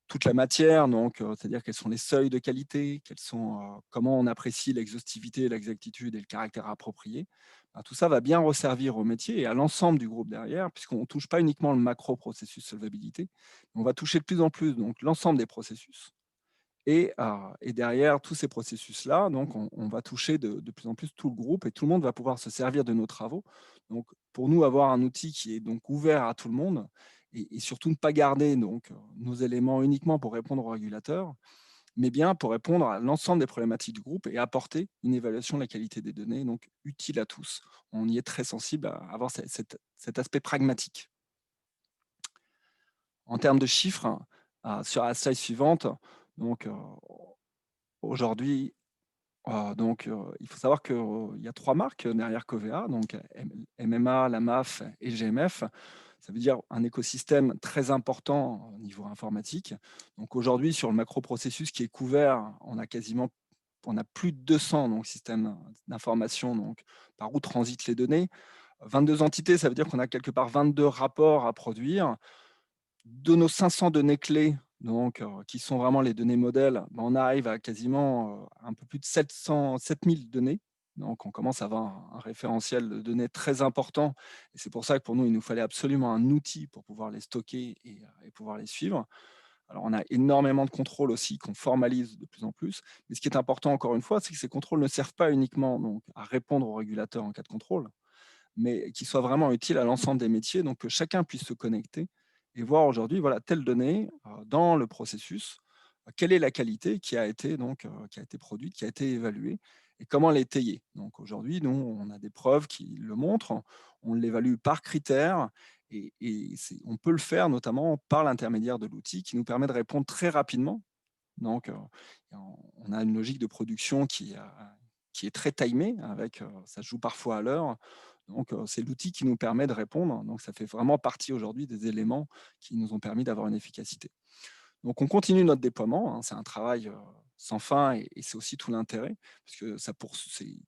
toute la matière, c'est-à-dire quels sont les seuils de qualité, comment on apprécie l'exhaustivité, l'exactitude et le caractère approprié, tout ça va bien resservir au métier et à l'ensemble du groupe derrière, puisqu'on ne touche pas uniquement le macro-processus solvabilité, on va toucher de plus en plus l'ensemble des processus. Et derrière tous ces processus-là, on va toucher de plus en plus tout le groupe et tout le monde va pouvoir se servir de nos travaux. Donc, pour nous, avoir un outil qui est donc ouvert à tout le monde et surtout ne pas garder nos éléments uniquement pour répondre aux régulateurs, mais bien pour répondre à l'ensemble des problématiques du groupe et apporter une évaluation de la qualité des données, donc utile à tous. On y est très sensible à avoir cet aspect pragmatique. En termes de chiffres, sur la slide suivante, aujourd'hui, il faut savoir qu'il y a 3 marques derrière Covea, donc MMA, la MAF et GMF. Ça veut dire un écosystème très important au niveau informatique. Donc aujourd'hui, sur le macro-processus qui est couvert, on a plus de 200 systèmes d'information par où transitent les données. 22 entités, ça veut dire qu'on a quelque part 22 rapports à produire. De nos 500 données clés, qui sont vraiment les données modèles, on arrive à quasiment un peu plus de 7000 données. Donc, on commence à avoir un référentiel de données très important. Et c'est pour ça que pour nous, il nous fallait absolument un outil pour pouvoir les stocker et pouvoir les suivre. Alors, on a énormément de contrôles aussi qu'on formalise de plus en plus. Mais ce qui est important, encore une fois, c'est que ces contrôles ne servent pas uniquement à répondre aux régulateurs en cas de contrôle, mais qui soient vraiment utiles à l'ensemble des métiers, donc que chacun puisse se connecter et voir aujourd'hui, voilà, telle donnée dans le processus, quelle est la qualité qui a été produite, qui a été évaluée, et comment l'étayer. Donc aujourd'hui, nous, on a des preuves qui le montrent, on l'évalue par critères, et on peut le faire notamment par l'intermédiaire de l'outil qui nous permet de répondre très rapidement, Donc, on a une logique de production qui est très timée, ça joue parfois à l'heure. Donc, c'est l'outil qui nous permet de répondre. Donc, ça fait vraiment partie aujourd'hui des éléments qui nous ont permis d'avoir une efficacité. Donc, on continue notre déploiement, hein. C'est un travail sans fin et c'est aussi tout l'intérêt, parce que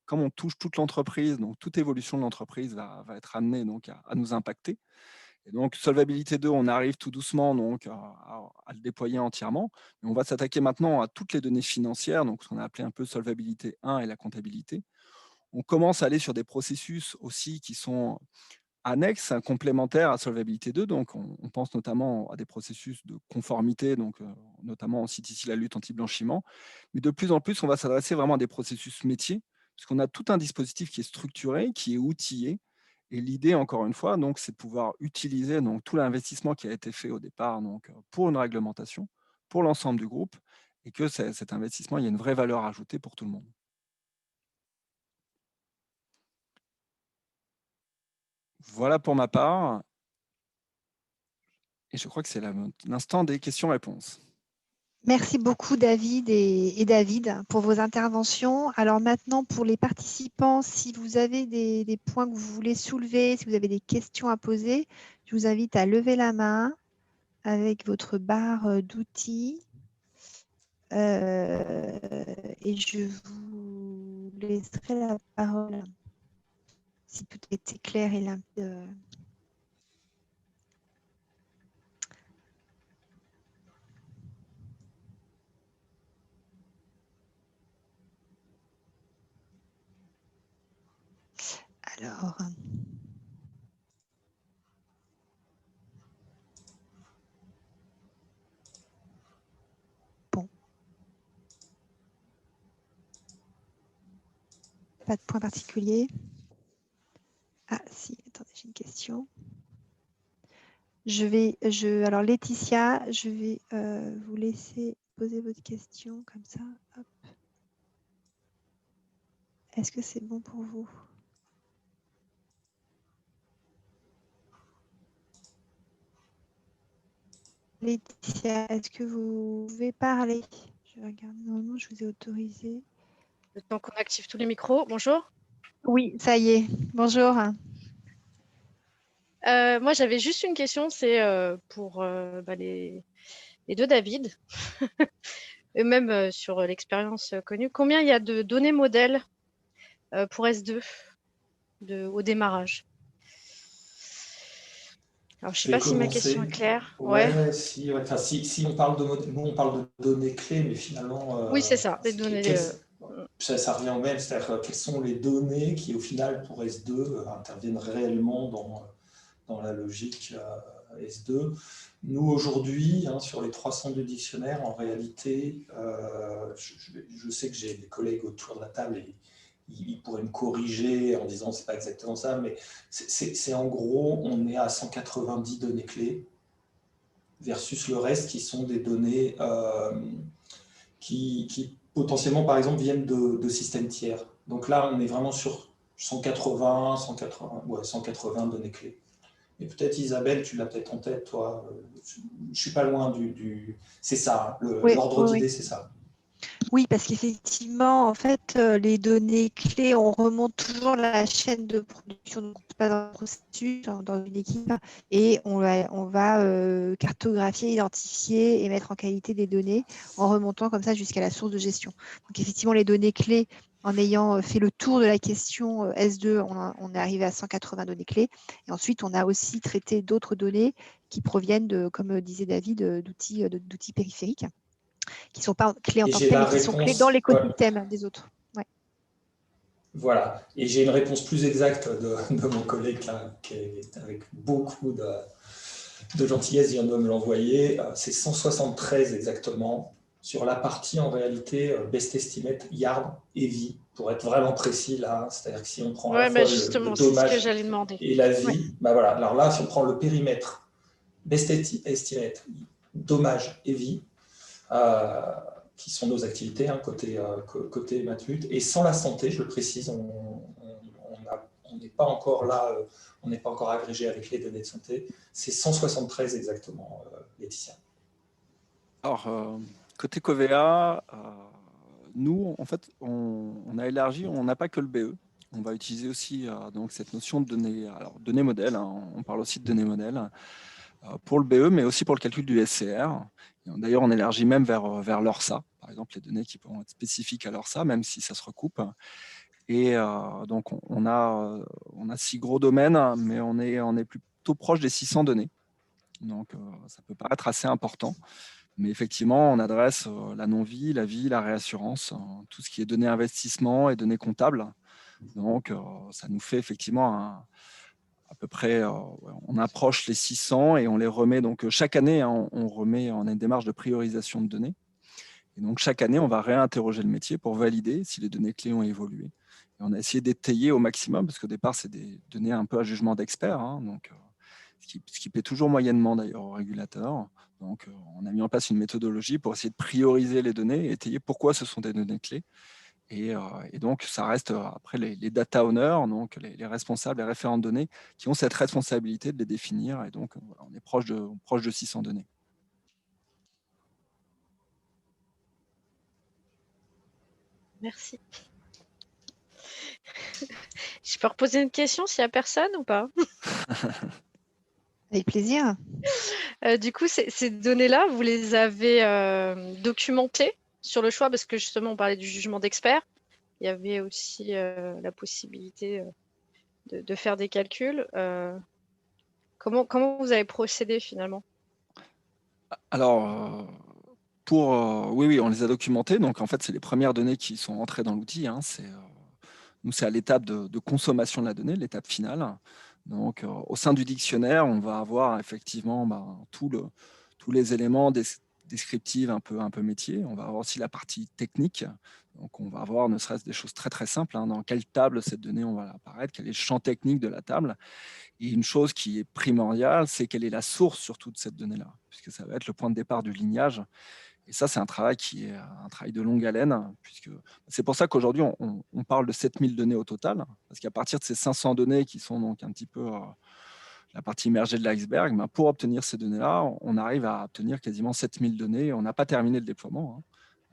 comme on touche toute l'entreprise, donc toute évolution de l'entreprise va être amenée donc, à nous impacter. Et donc, Solvabilité 2, on arrive tout doucement donc, à le déployer entièrement. Mais on va s'attaquer maintenant à toutes les données financières, donc ce qu'on a appelé un peu Solvabilité 1 et la comptabilité. On commence à aller sur des processus aussi qui sont annexes, complémentaires à Solvabilité 2. Donc, on pense notamment à des processus de conformité, donc, notamment on cite ici la lutte anti-blanchiment. Mais de plus en plus, on va s'adresser vraiment à des processus métiers, puisqu'on a tout un dispositif qui est structuré, qui est outillé. Et l'idée, encore une fois, donc, c'est de pouvoir utiliser donc, tout l'investissement qui a été fait au départ donc, pour une réglementation, pour l'ensemble du groupe, et que cet investissement, il y a une vraie valeur ajoutée pour tout le monde. Voilà pour ma part. Et je crois que c'est l'instant des questions-réponses. Merci beaucoup David et David pour vos interventions. Alors maintenant pour les participants, si vous avez des points que vous voulez soulever, si vous avez des questions à poser, je vous invite à lever la main avec votre barre d'outils et je vous laisserai la parole si tout était clair et limpide. Alors, bon. Pas de point particulier. Ah si, attendez, j'ai une question. Alors Laetitia, je vais vous laisser poser votre question comme ça. Hop. Est-ce que c'est bon pour vous? Laetitia, est-ce que vous pouvez parler? Je regarde, normalement je vous ai autorisé. Le temps qu'on active tous les micros. Bonjour. Oui, ça y est. Bonjour. Moi, j'avais juste une question, c'est pour les deux David, et même sur l'expérience connue. Combien il y a de données modèles pour S2 au démarrage? Alors, je ne sais pas si ma question est claire. Ouais. Si on parle nous, on parle de données clés, mais finalement, oui, c'est ça, les données. Ça revient au même, c'est-à-dire quelles sont les données qui, au final, pour S2, interviennent réellement dans la logique S2. Nous, aujourd'hui, sur les 302 dictionnaires, en réalité, je sais que j'ai des collègues autour de la table et ils pourraient me corriger en disant que ce n'est pas exactement ça, mais c'est en gros, on est à 190 données clés versus le reste qui sont des données qui potentiellement, par exemple, viennent de systèmes tiers. Donc là, on est vraiment sur 180 données clés. Et peut-être Isabelle, tu l'as peut-être en tête, toi. Je ne suis pas loin du... C'est ça, l'ordre d'idée, c'est ça. Oui, parce qu'effectivement, en fait, les données clés, on remonte toujours la chaîne de production, donc pas dans un processus, dans une équipe, et on va cartographier, identifier et mettre en qualité des données en remontant comme ça jusqu'à la source de gestion. Donc effectivement, les données clés, en ayant fait le tour de la question S2, on est arrivé à 180 données clés. Et ensuite, on a aussi traité d'autres données qui proviennent, comme disait David, d'outils périphériques, qui ne sont pas clés en tant que telles, mais qui sont clés dans l'écosystème des autres. Ouais. Voilà. Et j'ai une réponse plus exacte de mon collègue là, qui est avec beaucoup de gentillesse, il vient de me l'envoyer. C'est 173 exactement sur la partie, en réalité, best estimate, yard et vie, pour être vraiment précis là. C'est-à-dire que si on prend à la fois le dommage et la vie, voilà. Alors là, si on prend le périmètre best estimate, dommage et vie, qui sont nos activités côté Matmut, et sans la santé, je le précise, on n'est pas encore là, on n'est pas encore agrégé avec les données de santé, c'est 173 exactement, Laetitia. Alors, Côté Covea, nous, en fait, on a élargi, on n'a pas que le BE. On va utiliser aussi donc cette notion de données, alors données modèles, hein, on parle aussi de données modèles, pour le BE, mais aussi pour le calcul du SCR. D'ailleurs, on élargit même vers l'ORSA, par exemple, les données qui pourront être spécifiques à l'ORSA, même si ça se recoupe. Et donc, on a 6 gros domaines, mais on est plutôt proche des 600 données. Donc, ça peut paraître assez important. Mais effectivement, on adresse la non-vie, la vie, la réassurance, tout ce qui est données investissement et données comptables. Donc, ça nous fait effectivement à peu près, on approche les 600 et on les remet. Donc, chaque année, hein, on a une démarche de priorisation de données. Et donc, chaque année, on va réinterroger le métier pour valider si les données clés ont évolué. Et on a essayé d'étayer au maximum, parce qu'au départ, c'est des données un peu à jugement d'experts, hein, donc, ce qui plaît toujours moyennement d'ailleurs aux régulateurs. Donc, on a mis en place une méthodologie pour essayer de prioriser les données et étayer pourquoi ce sont des données clés. Et donc, ça reste après les data owners, donc les responsables, les référents de données, qui ont cette responsabilité de les définir. Et donc, voilà, on est proche de 600 données. Merci. Je peux reposer une question s'il n'y a personne ou pas? Avec plaisir. Du coup, ces données-là, vous les avez documentées sur le choix parce que justement, on parlait du jugement d'expert. Il y avait aussi la possibilité de faire des calculs. Comment vous avez procédé finalement? Alors, oui, on les a documentées. Donc, en fait, c'est les premières données qui sont entrées dans l'outil. Hein. Nous, c'est à l'étape de consommation de la donnée, l'étape finale. Donc, au sein du dictionnaire, on va avoir effectivement tous les éléments descriptifs un peu métier. On va avoir aussi la partie technique. Donc, on va avoir ne serait-ce des choses très, très simples. Hein. Dans quelle table cette donnée on va apparaître, quel est le champ technique de la table. Et une chose qui est primordiale, c'est quelle est la source surtout de cette donnée-là, puisque ça va être le point de départ du lignage. Et ça, c'est un travail qui est un travail de longue haleine, puisque c'est pour ça qu'aujourd'hui, on parle de 7000 données au total, parce qu'à partir de ces 500 données qui sont donc un petit peu la partie immergée de l'iceberg, ben pour obtenir ces données-là, on arrive à obtenir quasiment 7000 données. On n'a pas terminé le déploiement,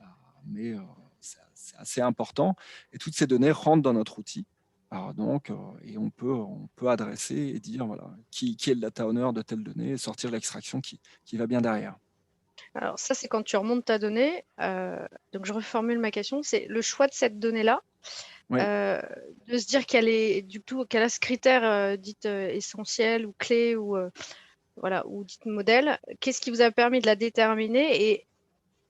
hein, mais c'est assez important. Et toutes ces données rentrent dans notre outil. Alors donc, et on peut adresser et dire voilà, qui est le data owner de telle donnée et sortir l'extraction qui va bien derrière. Alors ça, c'est quand tu remontes ta donnée. Donc je reformule ma question. C'est le choix de cette donnée-là, Oui. de se dire qu'elle a ce critère dit essentiel ou clé ou voilà, ou dit modèle. Qu'est-ce qui vous a permis de la déterminer et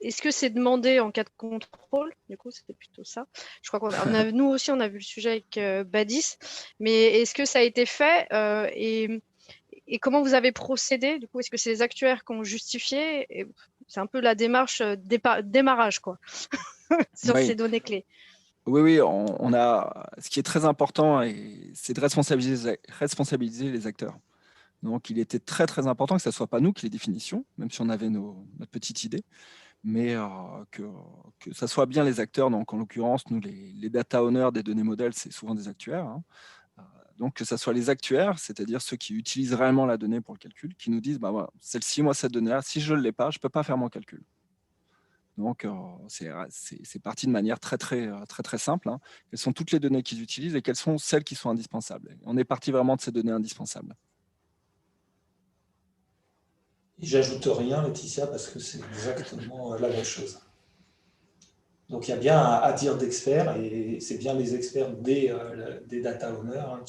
est-ce que c'est demandé en cas de contrôle? Du coup, c'était plutôt ça. Je crois nous aussi, on a vu le sujet avec Badis. Mais est-ce que ça a été fait et comment vous avez procédé? Du coup, est-ce que c'est les actuaires qui ont justifié? C'est un peu la démarche démarrage, quoi, sur Oui. ces données clés. Oui, on a. Ce qui est très important, c'est de responsabiliser les acteurs. Donc, il était très, très important que ce ne soit pas nous qui les définissions, même si on avait notre petite idée, mais que ça soit bien les acteurs. Donc, en l'occurrence, nous, les data owners des données modèles, c'est souvent des actuaires. Hein. Donc, que ce soit les actuaires, c'est-à-dire ceux qui utilisent réellement la donnée pour le calcul, qui nous disent, bah, voilà, celle-ci, moi, cette donnée-là, si je ne l'ai pas, je ne peux pas faire mon calcul. Donc, c'est parti de manière très, très simple. Hein. Quelles sont toutes les données qu'ils utilisent et quelles sont celles qui sont indispensables. Et on est parti vraiment de ces données indispensables. J'ajoute rien, Laetitia, parce que c'est exactement la même chose. Donc il y a bien à dire d'experts, et c'est bien les experts des data owners hein,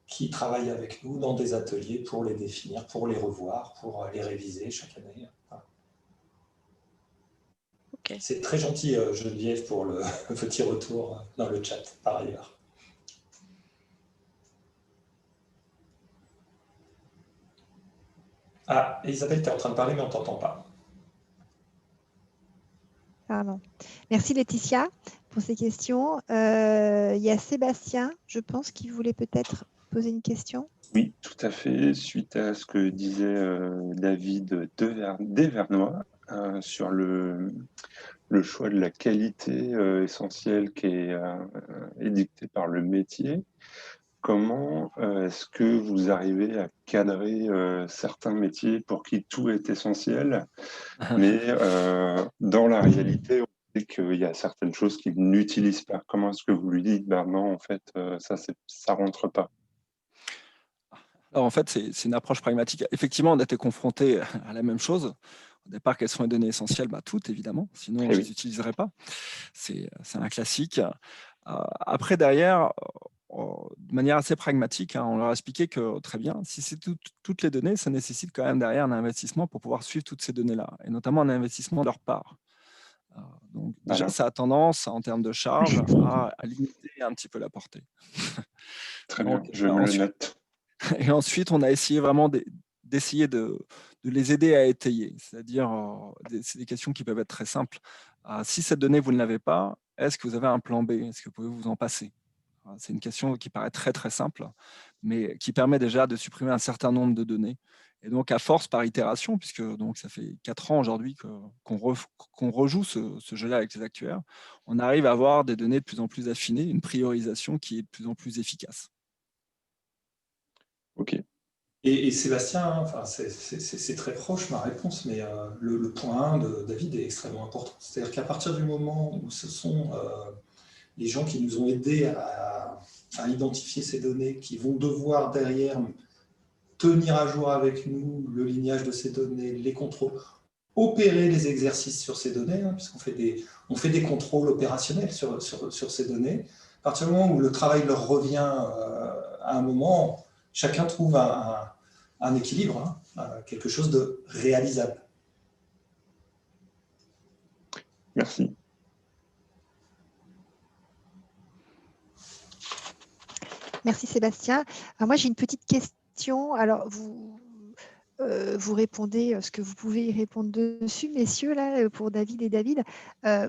qui travaillent avec nous dans des ateliers pour les définir, pour les revoir, pour les réviser chaque année. Voilà. Okay. C'est très gentil, Geneviève, pour le petit retour dans le chat, par ailleurs. Ah, Isabelle, tu es en train de parler, mais on ne t'entend pas. Pardon. Merci Laetitia pour ces questions. Il y a Sébastien, je pense, qui voulait peut-être poser une question. Oui, tout à fait. Suite à ce que disait David Desvernois sur le choix de la qualité essentielle qui est édictée par le métier, comment est-ce que vous arrivez à cadrer certains métiers pour qui tout est essentiel, mais dans la réalité, on sait qu'il y a certaines choses qu'ils n'utilisent pas. Comment est-ce que vous lui dites, ben non, en fait, ça rentre pas? Alors en fait, c'est une approche pragmatique. Effectivement, on a été confronté à la même chose. Au départ, quelles sont les données essentielles? Toutes, évidemment, sinon Eh je ne oui. les utiliserai pas. C'est un classique. Après, derrière, de manière assez pragmatique, on leur a expliqué que très bien, si c'est toutes les données, ça nécessite quand même derrière un investissement pour pouvoir suivre toutes ces données-là, et notamment un investissement de leur part. Donc déjà, Voilà. ça a tendance, en termes de charge, à limiter un petit peu la portée. Très Donc, bien, je me le note. Et ensuite, on a essayé vraiment d'essayer de les aider à étayer. C'est-à-dire, c'est des questions qui peuvent être très simples. Si cette donnée, vous ne l'avez pas, est-ce que vous avez un plan B? Est-ce que vous pouvez vous en passer? C'est une question qui paraît très, très simple, mais qui permet déjà de supprimer un certain nombre de données. Et donc, à force, par itération, puisque donc, ça fait 4 ans aujourd'hui qu'on rejoue ce jeu-là avec les actuaires, on arrive à avoir des données de plus en plus affinées, une priorisation qui est de plus en plus efficace. Ok. Et Sébastien, hein, enfin, c'est très proche ma réponse, mais le point 1 de David est extrêmement important. C'est-à-dire qu'à partir du moment où ce sont les gens qui nous ont aidés à identifier ces données, qui vont devoir derrière tenir à jour avec nous le lignage de ces données, les contrôles, opérer les exercices sur ces données, hein, puisqu'on fait des contrôles opérationnels sur ces données. À partir du moment où le travail leur revient à un moment, chacun trouve un équilibre, hein, quelque chose de réalisable. Merci. Merci Sébastien. Alors moi j'ai une petite question. Alors vous répondez ce que vous pouvez y répondre dessus, messieurs, là, pour David et David.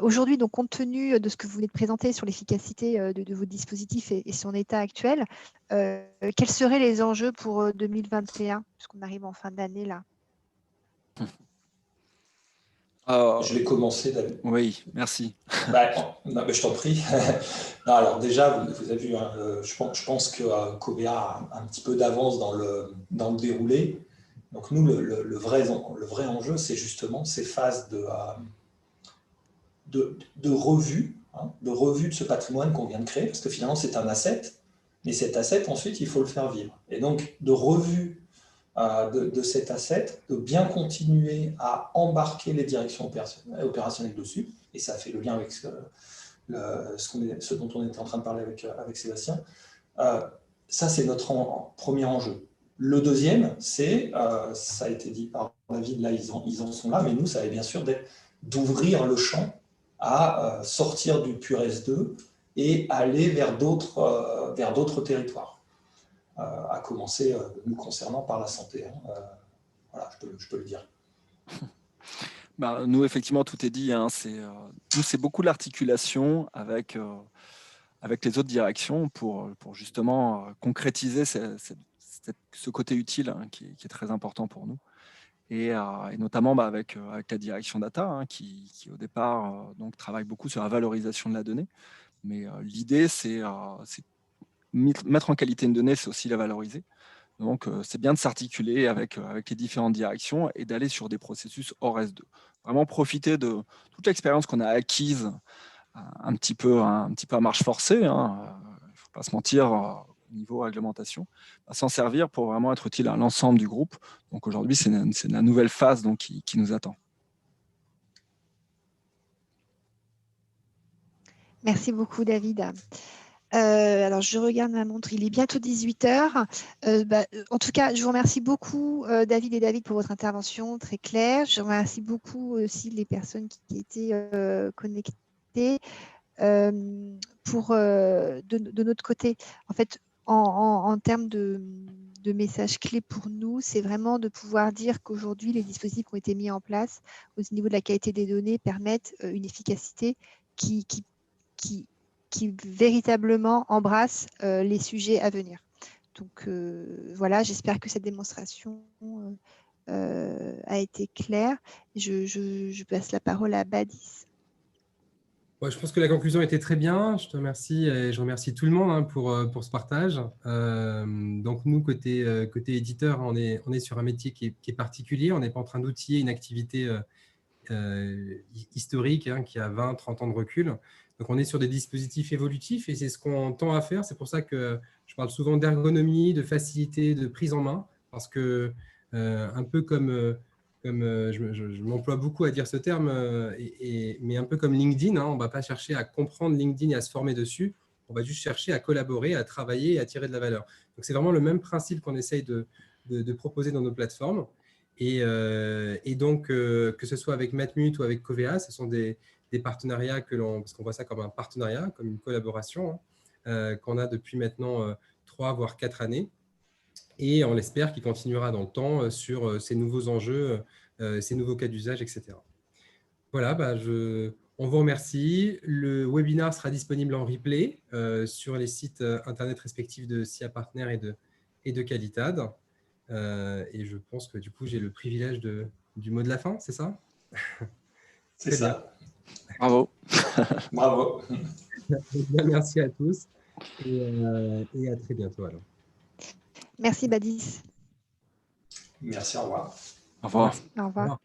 Aujourd'hui, donc compte tenu de ce que vous venez de présenter sur l'efficacité de vos dispositifs et son état actuel, quels seraient les enjeux pour 2021, puisqu'on arrive en fin d'année là? Je vais commencer, David. Oui, merci. Non, mais je t'en prie. Non, alors déjà, vous avez vu, hein, je pense que Cobea a un petit peu d'avance dans le déroulé. Donc nous, le vrai enjeu, c'est justement ces phases de revue, hein, de ce patrimoine qu'on vient de créer, parce que finalement, c'est un asset, mais cet asset, ensuite, il faut le faire vivre. Et donc, de revue de cet asset, de bien continuer à embarquer les directions opérationnelles dessus, et ça fait le lien avec ce dont on était en train de parler avec Sébastien. Ça, c'est notre premier enjeu. Le deuxième, c'est, ça a été dit par David, là, ils en sont là, mais nous, ça va bien sûr d'ouvrir le champ à sortir du pur S2 et aller vers d'autres territoires. À commencer, nous concernant, par la santé. Hein. Voilà, je peux le dire. Nous, effectivement, tout est dit. Hein. Nous, c'est beaucoup l'articulation avec les autres directions pour justement concrétiser ce côté utile, hein, qui est très important pour nous. Et notamment avec la direction data, hein, qui au départ donc, travaille beaucoup sur la valorisation de la donnée. Mais l'idée, c'est mettre en qualité une donnée, c'est aussi la valoriser. Donc, c'est bien de s'articuler avec les différentes directions et d'aller sur des processus hors S2. Vraiment profiter de toute l'expérience qu'on a acquise un petit peu à marche forcée, hein, il ne faut pas se mentir, au niveau réglementation, s'en servir pour vraiment être utile à l'ensemble du groupe. Donc aujourd'hui, c'est la nouvelle phase donc, qui nous attend. Merci beaucoup, David. Alors, je regarde ma montre, il est bientôt 18h. En tout cas, je vous remercie beaucoup, David et David, pour votre intervention très claire. Je remercie beaucoup aussi les personnes qui étaient connectées. De notre côté, en fait, en termes de messages clés pour nous, c'est vraiment de pouvoir dire qu'aujourd'hui, les dispositifs qui ont été mis en place au niveau de la qualité des données permettent une efficacité qui véritablement embrasse les sujets à venir. Donc voilà, j'espère que cette démonstration a été claire. Je passe la parole à Badis. Ouais, je pense que la conclusion était très bien. Je te remercie et je remercie tout le monde pour ce partage. Donc nous, côté éditeur, on est sur un métier qui est particulier. On n'est pas en train d'outiller une activité historique qui a 20, 30 ans de recul. Donc on est sur des dispositifs évolutifs et c'est ce qu'on tend à faire. C'est pour ça que je parle souvent d'ergonomie, de facilité, de prise en main, parce que un peu comme je m'emploie beaucoup à dire ce terme, mais un peu comme LinkedIn, on ne va pas chercher à comprendre LinkedIn et à se former dessus, on va juste chercher à collaborer, à travailler et à tirer de la valeur. Donc c'est vraiment le même principe qu'on essaye de proposer dans nos plateformes. Et donc, que ce soit avec Matmut ou avec Covea, ce sont des partenariats parce qu'on voit ça comme un partenariat, comme une collaboration, qu'on a depuis maintenant 3 voire 4 années. Et on l'espère qu'il continuera dans le temps sur ces nouveaux enjeux, ces nouveaux cas d'usage, etc. Voilà, on vous remercie. Le webinaire sera disponible en replay sur les sites internet respectifs de SIA Partner et de Qualitad. Et je pense que du coup, j'ai le privilège du mot de la fin, c'est ça? C'est ça. Bravo. Bravo. Merci à tous et à très bientôt alors. Merci Badis. Merci, au revoir. Au revoir. Au revoir.